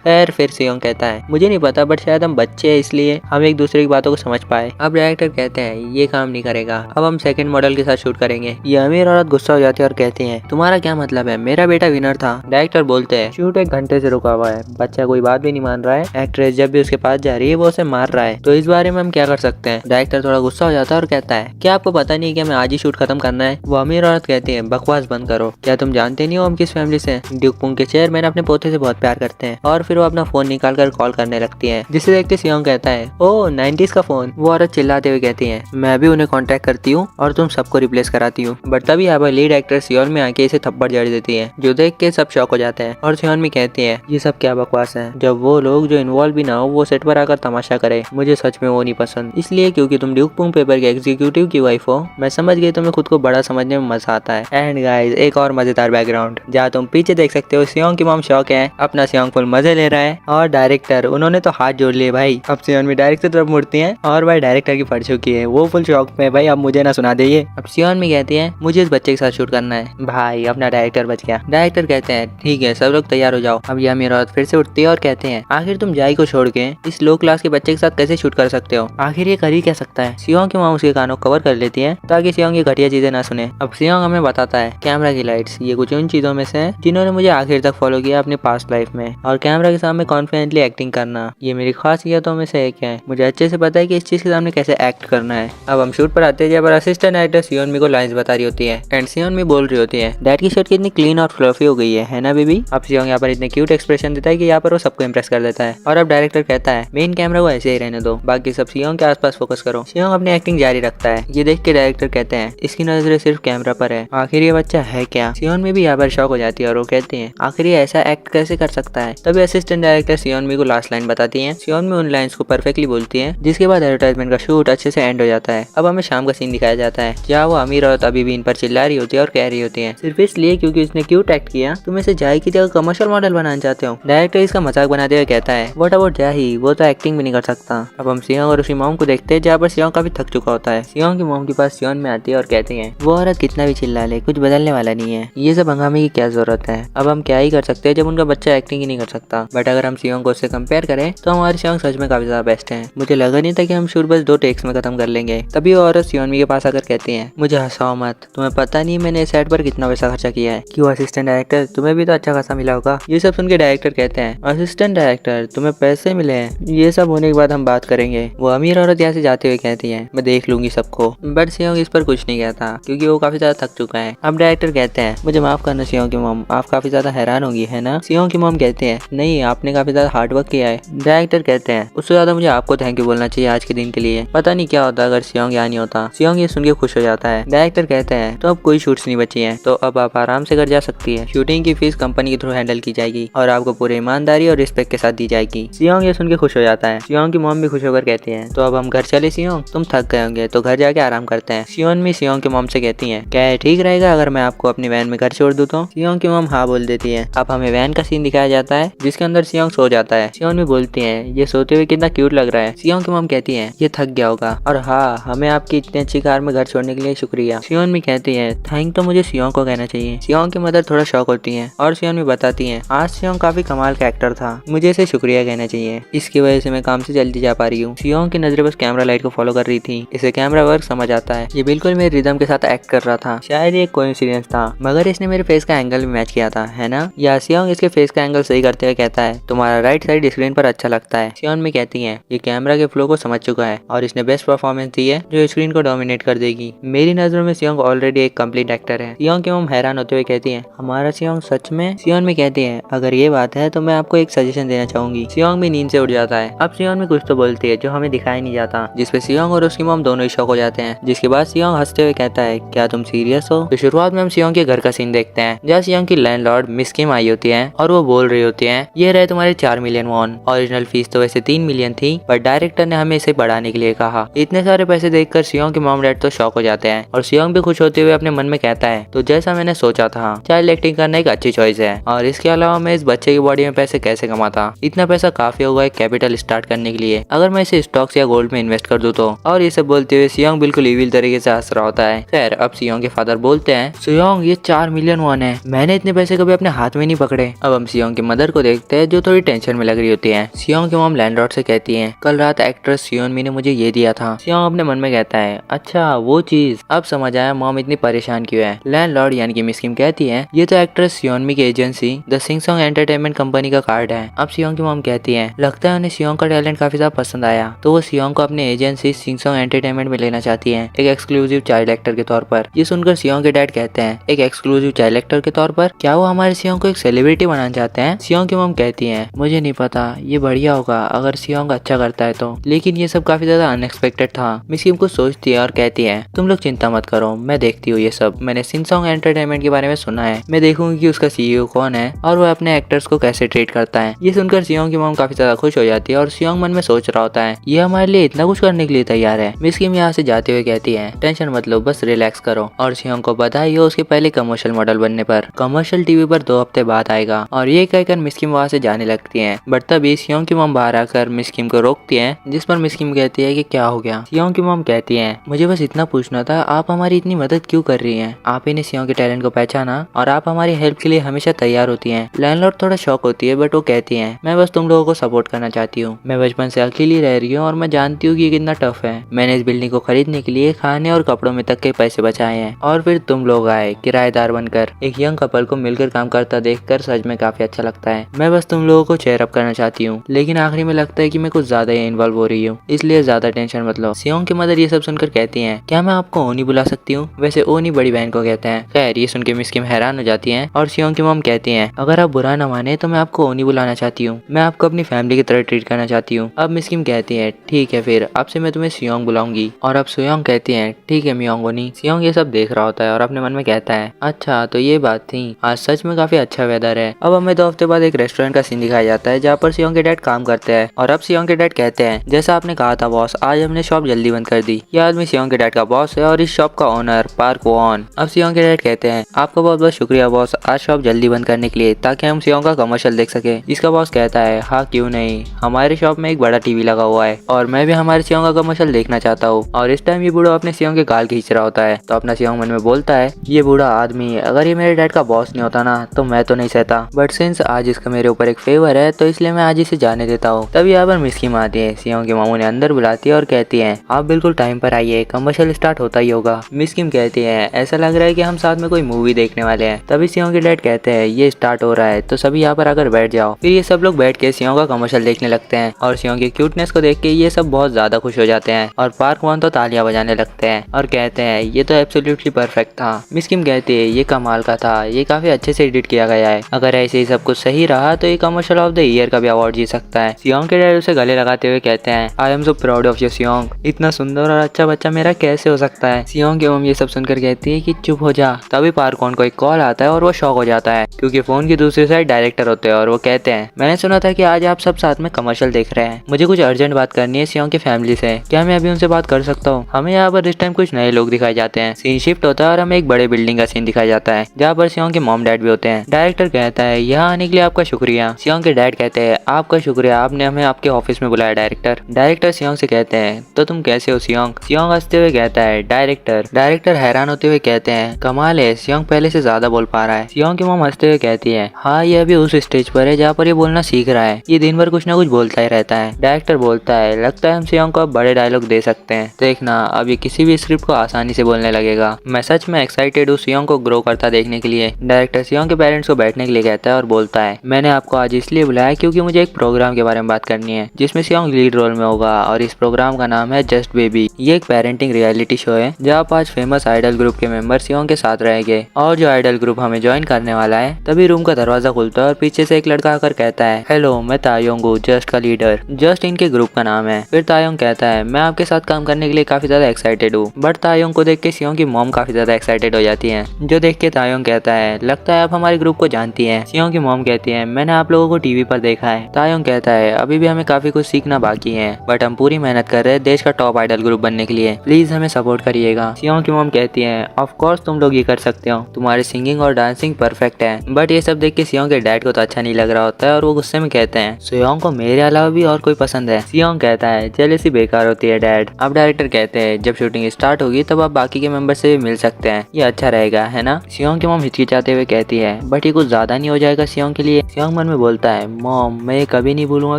खैर फिर सियोंग कहता है मुझे नहीं पता बट शायद हम बच्चे हैं इसलिए हम एक दूसरे की बातों को समझ पाए। अब डायरेक्टर कहते हैं ये काम नहीं करेगा। अब हम सेकंड मॉडल के साथ शूट करेंगे। ये अमीर औरत गुस्सा हो जाती है और कहती है तुम्हारा क्या मतलब है, मेरा बेटा विनर था। डायरेक्टर बोलते हैं शूट 1 घंटे से रुका हुआ है, बच्चा कोई बात भी नहीं मान रहा है। एक्ट्रेस जब भी उसके पास जा रही है वो उसे मार रहा है, तो इस बारे में हम क्या कर सकते हैं। डायरेक्टर थोड़ा गुस्सा हो जाता है और कहता है क्या आपको पता नहीं कि हमें आज ही शूट खत्म करना है। वो अमीर औरत कहती है बकवास बंद करो, क्या तुम जानते नहीं हो हम किस फैमिली से। ड्यूक पुंग के चेयरमैन अपने पोते से बहुत प्यार करते हैं। और फिर वो अपना फोन निकाल कर कॉल करने लगती है जिसे देखते सियोंग कहता है ओह 90s का फोन। वो औरत चिल्लाते हुए कहती है मैं भी उन्हें कांटेक्ट करती हूँ और तुम सबको रिप्लेस कराती हूँ। बट तभी यहाँ पर लीड एक्टर सियोन में आके इसे थप्पड़ जड़ देती है जो देख के सब शॉक हो जाते हैं। और सियोन में कहती है ये सब क्या बकवास है, जब वो लोग जो इन्वॉल्व भी ना हो वो सेट पर आकर तमाशा करे। मुझे सच में वो नहीं पसंद, इसलिए क्योंकि तुम ड्यूक पुंग पेपर के एग्जीक्यूटिव की वाइफ हो। मैं समझ गई तुम्हें खुद को बड़ा समझने में मजा आता है। एंड गाइस एक और मजेदार बैकग्राउंड जहाँ तुम पीछे देख सकते हो सियोंग की मॉम शौक है, अपना सियोंग फुल मजे ले रहा है और डायरेक्टर उन्होंने तो हाथ जोड़ लिए भाई। अब सियोन भी डायरेक्टर की तरफ मुड़ती हैं और भाई डायरेक्टर की पड़ चुकी है, वो फुल शौक में भाई अब मुझे ना सुना दे। अब सियोन भी कहती है मुझे इस बच्चे के साथ शूट करना है। भाई अपना डायरेक्टर बच गया। डायरेक्टर कहते हैं ठीक है सब लोग तैयार हो जाओ। अब यह मेरी औरत फिर से उठती है और कहते हैं आखिर तुम जाई को छोड़ के इस लो क्लास के बच्चे के साथ कैसे शूट कर सकते हो, आखिर ये कर ही क्या सकता है। सियोंग की माँ उसके कानों को कवर कर लेती है ताकि सियोंग की घटिया चीजें ना सुने। अब सियोंग हमें बताता है कैमरा की लाइट्स ये कुछ उन चीजों में से है जिन्होंने मुझे आखिर तक फॉलो किया अपनी पास्ट लाइफ में, और कैमरा के सामने कॉन्फिडेंटली एक्टिंग करना ये मेरी खासियतों में से एक है। मुझे अच्छे से पता है कि इस चीज के सामने कैसे एक्ट करना है। अब हम शूट पर आते हैं जहाँ पर असिस्टेंट डायरेक्टर सियोन मी को लाइंस बता रही होती है एंड सियोन मी बोल रही होती है डैड की शर्ट कितनी क्लीन और फ्लफी हो गई है ना बेबी। अब सियोंग यहाँ पर इतने क्यूट एक्सप्रेशन देता है कि यहाँ पर वो सबको इम्प्रेस कर देता है। और अब डायरेक्टर कहता है मेन कैमरा को ऐसे ही रहने दो, बाकी सब सियोंग के आसपास फोकस करो। सियोंग अपनी एक्टिंग जारी रखता है। ये देख के डायरेक्टर कहते हैं इसकी नजरें सिर्फ कैमरा पर है, आखिर ये बच्चा है क्या। सियोन मी भी यहाँ पर शॉक हो जाती है और वो कहते हैं आखिर ये ऐसा एक्ट कैसे कर सकता है। तभी असिस्टेंट डायरेक्टर सियोन मी को लास्ट लाइन बताती है। सियोन मी उन लाइंस को परफेक्टली बोलती है जिसके बाद एडवर्टाइजमेंट का शूट अच्छे से एंड हो जाता है। अब हमें शाम का सीन दिखाया जाता है जहाँ वो अमीर औरत अभी भी इन पर चिल्ला रही होती है और कह रही होती है सिर्फ इसलिए क्योंकि इसने क्यूट एक्ट किया तुम इसे जाही की जगह कमर्शियल मॉडल बनाना चाहते हो। डायरेक्टर इसका मजाक बनाते हुए कहता है व्हाट अबाउट जाही, वो तो एक्टिंग भी नहीं कर सकता। अब हम सियोंग और उसकी मॉम को देखते हैं जहाँ पर सियोंग काफी थक चुका होता है। सियोंग की मॉम के पास सियोन में आती है और कहती है वो औरत कितना भी चिल्ला ले कुछ बदलने वाला नहीं है, ये सब हंगामे की क्या जरूरत है। अब हम क्या ही कर सकते हैं जब उनका बच्चा एक्टिंग ही नहीं कर सकता। बट अगर हम सियोंग को उससे कंपेयर करें तो हमारे सियोंग सच में काफी ज्यादा बेस्ट हैं। मुझे लगा नहीं था कि हम शूट बस 2 टेक्स में खत्म कर लेंगे। तभी वो औरत सियोनमी के पास आकर कहती है, मुझे हंसाओ मत, तुम्हें पता नहीं मैंने इस सेट पर कितना पैसा खर्चा किया है। क्यों असिस्टेंट डायरेक्टर, तुम्हें भी तो अच्छा खासा मिला होगा। ये सब सुन के डायरेक्टर कहते हैं, असिस्टेंट डायरेक्टर तुम्हें पैसे मिले हैं, ये सब होने के बाद हम बात करेंगे। वो अमीर औरत यहाँ से जाते हुए कहती है, मैं देख लूंगी सबको। बट सियोंग इस पर कुछ नहीं कहता क्योंकि वो काफी ज्यादा थक चुका है। अब डायरेक्टर कहते हैं, मुझे माफ करना सियोंग की मॉम, आप काफी ज्यादा हैरान होगी है ना। सियोंग की मॉम कहते हैं, नहीं आपने काफी ज्यादा हार्ड वर्क किया है। डायरेक्टर कहते हैं, उससे ज्यादा मुझे आपको थैंक यू बोलना चाहिए आज के दिन के लिए। पता नहीं क्या होता अगर सियोंग यहाँ नहीं होता। सियोंग ये सुन के खुश हो जाता है। डायरेक्टर कहते हैं, तो अब कोई शूट्स नहीं बची है, तो अब आप आराम से घर जा सकती है। शूटिंग की फीस कंपनी के थ्रू हैंडल की जाएगी और आपको पूरी ईमानदारी और रिस्पेक्ट के साथ दी जाएगी। सियोंग ये सुन के खुश हो जाता है। सियोंग की मॉम भी खुश होकर कहती है, तो अब हम घर चले सियोंग, तुम थक गए होंगे तो घर जाके आराम करते हैं। सियोनमी सियोंग की मॉम से कहती है, क्या ठीक रहेगा अगर मैं आपको अपनी वैन में घर छोड़ दूं तो। सियोंग की मॉम हाँ बोल देती है। अब हमें वैन का सीन दिखाया जाता है जिसके अंदर सियोंग सो जाता है। सियोनमी बोलती है, ये सोते हुए कितना क्यूट लग रहा है। सियोंग की मॉम कहती है, ये थक गया होगा और हाँ हमें आपकी इतनी अच्छी कार में घर छोड़ने के लिए शुक्रिया। सियोनमी कहती है, थैंक तो मुझे सियोंग को कहना चाहिए। सियोंग की मदर थोड़ा शॉक होती है और सियोनमी बताती है, आज सियोंग काफी कमाल का एक्टर था, मुझे इसे शुक्रिया कहना चाहिए, इसकी वजह से मैं काम से जल्दी जा पा रही हूँ। सियोंग की नजरें बस कैमरा लाइट को फॉलो कर रही थी। इसे कैमरा वर्क समझ आता है, ये बिल्कुल मेरे रिदम के साथ एक्ट कर रहा था। शायद ये कोइंसिडेंस था मगर इसने मेरे फेस का एंगल भी मैच किया था है ना। या सियोंग इसके फेस का एंगल सही करते हुए कहता है, तुम्हारा राइट साइड स्क्रीन पर अच्छा लगता है। सियोनमी कहती है, ये कैमरा के फ्लो को समझ चुका है और इसने बेस्ट परफॉर्मेंस दी है जो स्क्रीन को डोमिनेट कर देगी। मेरी नजरों में सियोंग ऑलरेडी एक कंप्लीट एक्टर है। सियोंग की मॉम हैरान होते हुए कहती है, हमारा सियोंग सच में। सियोनमी कहती है, अगर ये बात है तो मैं आपको एक सजेशन देना चाहूंगी। सियोंग भी नींद से उठ जाता है। अब सियोंग में कुछ तो बोलती है जो हमें दिखाई नहीं जाता, जिसपे सियोंग और उसकी मॉम दोनों ही शॉक हो जाते हैं। जिसके बाद सियोंग हंसते हुए कहता है, क्या तुम सीरियस हो। तो शुरुआत में हम सियोंग के घर का सीन देखते हैं जहाँ सियोंग की लैंडलॉर्ड मिस किम आई होती है और वो बोल रही होती है, ये रहे तुम्हारे 4 मिलियन वॉन। ओरिजिनल फीस तो वैसे 3 मिलियन थी पर डायरेक्टर ने हमें इसे बढ़ाने के लिए कहा। इतने सारे पैसे देखकर सियोंग के मॉम डैड तो शॉक हो जाते हैं और सियोंग भी खुश होते हुए अपने मन में कहता है, तो जैसा मैंने सोचा था चाइल्ड एक्टिंग करना एक अच्छी चॉइस है और इसके अलावा मैं इस बच्चे की बॉडी में पैसे कैसे कमाता। इतना पैसा काफी होगा एक कैपिटल स्टार्ट करने के लिए अगर मैं इसे स्टॉक्स या गोल्ड में इन्वेस्ट कर दूं तो। और ये सब बोलते हुए सियोंग बिल्कुल इविल तरीके से हंस रहा होता है। खैर अब सियोंग के फादर बोलते हैं, सियोंग ये 4 मिलियन वॉन है, मैंने इतने पैसे कभी अपने हाथ में नहीं पकड़े। अब हम सियोंग की मदर को देखते हैं जो थोड़ी टेंशन में लग रही होती है। सियोंग की मॉम लैंडलॉर्ड से कहती है, कल रात एक्ट्रेस सियोनमी ने मुझे ये दिया था। सियोंग अपने मन में कहता है, अच्छा वो चीज, अब समझ आया मॉम इतनी परेशान क्यों है। लैंडलॉर्ड यानी कि मिस किम कहती है, ये तो एक्ट्रेस सियोनमी की agency the sing song entertainment company का कार्ड है। अब सियोंग की मॉम कहती है, लगता है उन्हें सियोंग का टैलेंट काफी ज्यादा पसंद आया तो वो सियोंग को अपने एजेंसी सिंग सॉन्ग एंटरटेनमेंट में लेना चाहती है एक एक्सक्लूसिव चाइल्ड एक्टर के तौर पर। ये सुनकर सियोंग के डैड कहते हैं, एक एक्सक्लूसिव चाइल्ड एक्टर के तौर पर, क्या वो हमारे सियोंग को एक सेलिब्रिटी बनाना चाहते हैं। सियोंग की मॉम कहती है, मुझे नहीं पता, ये बढ़िया होगा अगर सियोंग अच्छा करता है तो, लेकिन ये सब काफी ज्यादा अनएक्सपेक्टेड था। मिस किम कुछ सोचती है और कहती है, तुम लोग चिंता मत करो, मैं देखती हूँ ये सब, मैंने सिंग सॉन्ग एंटरटेनमेंट के बारे में सुना है, मैं देखूंगी कि उसका सीईओ कौन है और वो अपने एक्टर्स को कैसे ट्रीट करता है। ये सुनकर सियोंग की मॉम काफी ज्यादा खुश हो जाती है और सियोंग मन में सोच रहा होता है, ये हमारे लिए इतना कुछ करने के लिए तैयार है। मिस किम यहाँ से जाते हुए कहती है, टेंशन मत लो, बस रिलैक्स करो। और सियोंग को बधाई हो उसके पहले कमर्शियल मॉडल बनने पर। कमर्शियल टीवी पर 2 हफ्ते बाद आएगा और ये कहकर मिस किम वहाँ से जाने लगती है। बट तभी सियोंग की मॉम बाहर आकर मिस किम को रोकती है, जिस पर मिस किम कहती है कि क्या हो गया। सियोंग की मॉम कहती है, मुझे बस इतना पूछना था, आप हमारी इतनी मदद क्यों कर रही हैं। आप ही ने सियोंग के टैलेंट को पहचाना और आप हमारी हेल्प के लिए हमेशा तैयार होती हैं। लैंडलॉर्ड थोड़ा शॉक होती है बट वो कहती है, मैं बस तुम लोगों को सपोर्ट करना चाहती हूँ। मैं बचपन से अकेली रह रही हूँ और मैं जानती हूँ कि ये कितना टफ है। मैंने इस बिल्डिंग को खरीदने के लिए खाने और कपड़ों में तक के पैसे बचाए हैं और फिर तुम लोग आए किराएदार बनकर। एक यंग कपल को मिलकर काम करता देखकर सच में काफी अच्छा लगता है। मैं बस तुम लोगों को चेयर अप करना चाहती हूँ, लेकिन आखिरी में लगता है कि मैं कुछ ज्यादा ही इन्वॉल्व हो रही हूँ, इसलिए ज्यादा टेंशन मत लो। सियोंग की मदर ये सब सुनकर कहती है, क्या मैं आपको ओनी बुला सकती हूँ। वैसे ओनी बड़ी बहन को कहते हैं। खैर ये सुन के मिस किम हैरान हो जाती है और सियोंग की मॉम कहती है, अगर आप बुरा ना माने तो मैं आपको ओनी बुलाना चाहती हूँ, मैं आपको अपनी फैमिली की तरह ट्रीट करना चाहती हूँ। अब मिस किम कहती है, ठीक है फिर अब से मैं तुम्हें सियोंग बुलाऊंगी। और अब सियोंग कहती है, ठीक है मियोंग ओनी। सियोंग ये सब देख रहा होता है और अपने मन में कहता है, अच्छा तो ये बात थी, आज सच में काफी अच्छा वेदर है। अब हमें 2 हफ्ते बाद एक रेस्टोरेंट का सीन दिखाया जाता है जहाँ पर सियोंग के डैड काम करते हैं। और अब सियोंग के डैड कहते हैं, जैसा आपने कहा था बॉस, आज हमने शॉप जल्दी बंद कर दी। ये आदमी सियोंग के डैड का बॉस है और इस शॉप का ओनर पार्क वॉन। अब सियोंग के डैड कहते हैं, आपका बहुत बहुत शुक्रिया बॉस आज शॉप जल्दी बंद करने के लिए, ताकि हम सियोंग का कमर्शियल देख सके। इसका बॉस कहता है, हाँ क्यों नहीं, हमारे शॉप में एक बड़ा टीवी लगा हुआ है और मैं भी हमारे सियोंग का कमर्शियल देखना चाहता हूँ। और इस टाइम ये बूढ़ा अपने सियोंग के गाल खींच रहा होता है। तो अपना सियोंग मन में बोलता है, ये बूढ़ा आदमी अगर ये मेरे डैड का बॉस नहीं होता ना तो मैं तो नहीं सहता, बट सिंस आज इसका मेरे ऊपर ऊपर एक फेवर है, तो इसलिए मैं आज इसे जाने देता हूँ। तभी यहाँ पर मिस किम आती है, सियोंग के मामू ने अंदर बुलाती है और कहती है आप बिल्कुल टाइम पर आइए, कमर्शियल स्टार्ट होता ही होगा। मिस किम कहती है ऐसा लग रहा है कि हम साथ में कोई मूवी देखने वाले हैं। तभी सियोंग के डैड कहते हैं ये स्टार्ट हो रहा है तो सभी यहाँ पर आकर बैठ जाओ। फिर ये सब लोग बैठ के सियोंग का कमर्शियल देखने लगते हैं और सियोंग की क्यूटनेस को देख के ये सब बहुत ज्यादा खुश हो जाते हैं और पार्क वन तो तालियां बजाने लगते हैं और कहते हैं ये तो एब्सोल्युटली परफेक्ट था। मिस किम कहती है ये कमाल का था, ये काफी अच्छे से एडिट किया गया है, अगर ऐसे ही सब कुछ सही रहा तो ये कमर्शियल ऑफ द ईयर का भी अवार्ड जीत सकता है। सियोंग के डैड उसे गले लगाते हुए कहते हैं I am so proud of you Seong, इतना सुंदर और अच्छा बच्चा मेरा कैसे हो सकता है। सियोंग की मम्मी ये सब सुनकर कहती है कि चुप हो जा। तभी पार्क वन को एक कॉल आता है और वो शॉक हो जाता है क्योंकि फोन की दूसरी साइड डायरेक्टर होते हैं और वो कहते हैं मैंने सुना था कि आज आप सब साथ में कमर्शियल देख रहे हैं, मुझे कुछ अर्जेंट बात करनी है सियोंग की फैमिली से, क्या मैं अभी उनसे बात कर सकता हूँ। हमें यहाँ पर इस टाइम कुछ नए लोग दिखाए जाते हैं, सीन शिफ्ट होता है और हमें एक बड़े बिल्डिंग का सीन दिखाया जाता है जहाँ पर सियोंग के मॉम डैड भी होते हैं। डायरेक्टर कहता है यहाँ आने के लिए आपका शुक्रिया। सियोंग के डैड कहते हैं आपका शुक्रिया, आपने हमें आपके ऑफिस में बुलाया। डायरेक्टर सियोंग से कहते हैं तो तुम कैसे हो सियोंग। सियोंग हंसते हुए कहता है डायरेक्टर हैरान होते हुए कहते हैं कमाल है, सियोंग पहले से ज्यादा बोल पा रहा है। सियोंग की मॉम हंसते हुए कहती है हाँ ये अभी उस स्टेज पर है जहाँ पर ये बोलना सीख रहा है, ये दिन भर कुछ ना कुछ बोलता ही रहता है। डायरेक्टर बोलता है लगता है हम सियोंग को अब बड़े डायलॉग दे सकते हैं, देखना अब ये किसी भी स्क्रिप्ट को आसानी से बोलने लगेगा। मैं सच में एक्साइटेड हूँ सियोंग को ग्रो करता देखने के लिए। डायरेक्टर सियोंग के पेरेंट्स को बैठने के लिए कहता है और बोलता है मैंने आपको आज इसलिए बुलाया क्योंकि मुझे एक प्रोग्राम के बारे में बात करनी है जिसमें सियोंग लीड रोल में होगा और इस प्रोग्राम का नाम है जस्ट बेबी। ये एक पेरेंटिंग रियलिटी शो है जहाँ 5 फेमस आइडल ग्रुप के मेंबर सियोंग के साथ रहेंगे और जो आइडल ग्रुप हमें ज्वाइन करने वाला है। तभी रूम का दरवाजा खुलता है और पीछे से एक लड़का आकर कहता है हेलो मैं तायोंग हूँ, जस्ट का लीडर, जस्ट इनके ग्रुप का नाम है। फिर तायोंग कहता है मैं आपके साथ काम करने के लिए काफी ज्यादा एक्साइटेड हूँ। बट तायोंग को देख के सियोंग की मॉम काफी ज्यादा एक्साइटेड हो जाती है, जो देख के तायोंग कहता है लगता है आप हमारे ग्रुप को जानती है। सियोंग की मॉम कहती है मैंने आप लोगों को टीवी पर देखा है। तायोंग कहता है अभी भी हमें काफी कुछ सीखना बाकी है बट हम पूरी मेहनत कर रहे हैं देश का टॉप आइडल ग्रुप बनने के लिए, प्लीज हमें सपोर्ट करिएगा। सियोंग की मॉम कहती है ऑफ कोर्स तुम लोग ये कर सकते हो, तुम्हारी सिंगिंग और डांसिंग परफेक्ट है। बट ये सब देख के सियोंग के डैड को तो अच्छा नहीं लग रहा होता है और वो गुस्से में कहते हैं सियोंग को मेरे अलावा भी और कोई पसंद है। सियोंग कहता है जेलसी बेकार होती है डैड। अब डायरेक्टर कहते हैं जब शूटिंग स्टार्ट होगी तब आप बाकी के मेंबर से भी मिल सकते हैं, ये अच्छा रहेगा है ना। सियोंग की मॉम हिचकिचाते हुए कहती है बट ये कुछ ज्यादा नहीं हो जाएगा सियोंग के लिए। सियोंग मन में बोलता है मॉम मैं ये कभी नहीं भूलूंगा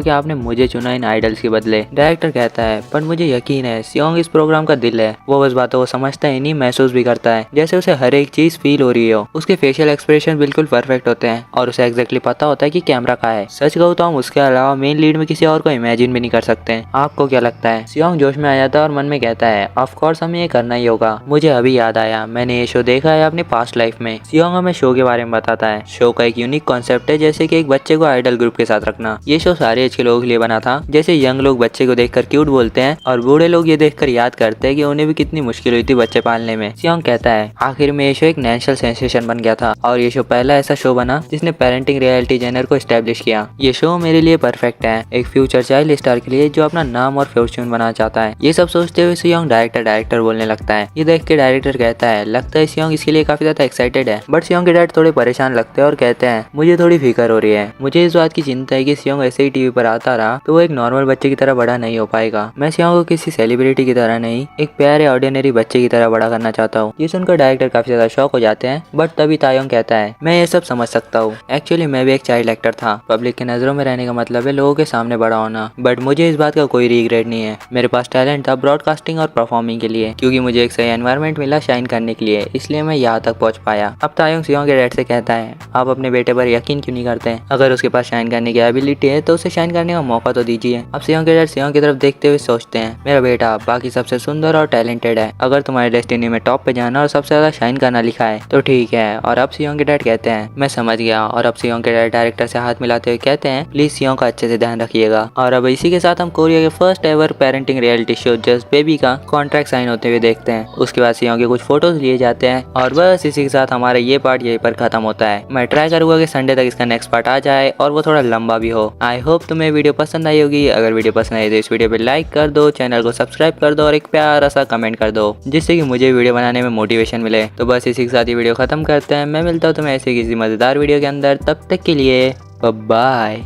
कि आपने मुझे चुना इन आइडल्स के बदले। डायरेक्टर कहता है पर मुझे यकीन है सियोंग इस प्रोग्राम का दिल है, वो बस बातों को समझता है नहीं महसूस भी करता है, जैसे उसे हर एक चीज फील हो रही हो। उसके फेशियल एक्सप्रेशन बिल्कुल परफेक्ट होते हैं और उसे एग्जैक्टली पता होता है कि कैमरा कहाँ है। सच कहूँ तो हम उसके अलावा मेन लीड में किसी और को इमेजिन भी नहीं कर सकते। आपको क्या लगता है। सियोंग जोश में आ जाता है और मन में कहता है ऑफ कोर्स हमें ये करना ही होगा। मुझे अभी याद आया मैंने ये शो देखा है अपनी पास्ट लाइफ में। सियोंग हमें शो के बारे में बताता है। शो का एक यूनिक कॉन्सेप्ट है जैसे कि एक बच्चे को आइडल ग्रुप के साथ रखना। ये शो सारे एज के लोगों के लिए बना था, जैसे यंग लोग बच्चे को देखकर क्यूट बोलते हैं और बूढ़े लोग ये देखकर याद करते हैं कि उन्हें भी कितनी मुश्किल हुई थी बच्चे पालने में। सियोंग कहता है आखिर में ये शो एक नेशनल सेंसेशन बन गया था और ये शो पहला ऐसा शो बना जिसने पेरेंटिंग रियलिटी जेनर को एस्टेब्लिश किया। ये शो मेरे लिए परफेक्ट है एक फ्यूचर चाइल्ड स्टार के लिए जो अपना नाम और फॉर्च्यून बनाना चाहता है। ये सब सोचते हुए सियोंग डायरेक्टर बोलने लगता है। ये देख के डायरेक्टर कहता है लगता है सियोंग इसके लिए काफी ज्यादा एक्साइटेड है। बट सियोंग के डैड थोड़े परेशान लगते हैं और कहते हैं मुझे थोड़ी फिक्र हो रही है, मुझे इस बात की चिंता है कि सियोंग ऐसे ही टीवी पर आता रहा तो वो एक नॉर्मल बच्चे की तरह बड़ा नहीं हो पाएगा। मैं सियोंग को किसी सेलिब्रिटी की तरह नहीं एक प्यारे ऑर्डिनरी बच्चे की तरह बड़ा करना चाहता हूँ। ये सुनकर डायरेक्टर काफी ज्यादा शॉक हो जाते हैं। बट तभी तायोंग कहता है मैं ये सब समझ सकता हूँ, एक्चुअली मैं भी एक चाइल्ड एक्टर था। पब्लिक की नजरों में रहने का मतलब है लोगों के सामने बड़ा होना, बट मुझे इस बात का कोई रिग्रेट नहीं है। मेरे पास टैलेंट था ब्रॉडकास्टिंग और परफॉर्मिंग के लिए, क्योंकि मुझे एक सही एनवायरनमेंट मिला शाइन करने के लिए, इसलिए मैं यहाँ तक पहुँच पाया। अब तायोंग सियोंग के डैड से कहता है आप अपने बेटे पर यकीन क्यों नहीं करते हैं, अगर उसके पास शाइन करने की एबिलिटी है तो उसे शाइन करने का मौका तो दीजिए। अब सियोंग के डैड सियोंग की तरफ देखते हुए सोचते हैं मेरा बेटा बाकी सबसे सुंदर और टैलेंटेड है, अगर तुम्हारे डेस्टिनी में टॉप पे जाना और सबसे ज्यादा शाइन करना लिखा है तो ठीक है। और अब सियोंग के डैड कहते हैं मैं समझ गया। और अब सियोंग के डैड डायरेक्टर से हाथ मिलाते हुए कहते हैं प्लीज सियोंग का अच्छे से ध्यान रखिएगा। और अब इसी के साथ हम कोरिया के first ever parenting reality show just baby का कॉन्ट्रैक्ट साइन होते हुए देखते हैं। उसके बाद सियोंग के कुछ फोटोज लिए जाते हैं और बस इसी के साथ हमारा ये पार्ट यहीं पर खत्म होता है। मैं ट्राई करूंगा कि संडे तक इसका नेक्स्ट पार्ट आ जाए और वो थोड़ा लंबा भी हो। आई होप तुम्हें वीडियो पसंद आई होगी। अगर वीडियो पसंद आई तो इस वीडियो पे लाइक कर दो, चैनल को सब्सक्राइब कर दो और एक प्यारा सा कमेंट कर दो जिससे कि मुझे वीडियो बनाने में मोटिवेशन मिले। तो बस इसी के साथ ये वीडियो खत्म करते हैं। मैं मिलता हूँ तुम्हें ऐसे किसी मजेदार वीडियो के अंदर, तब तक के लिए बाय।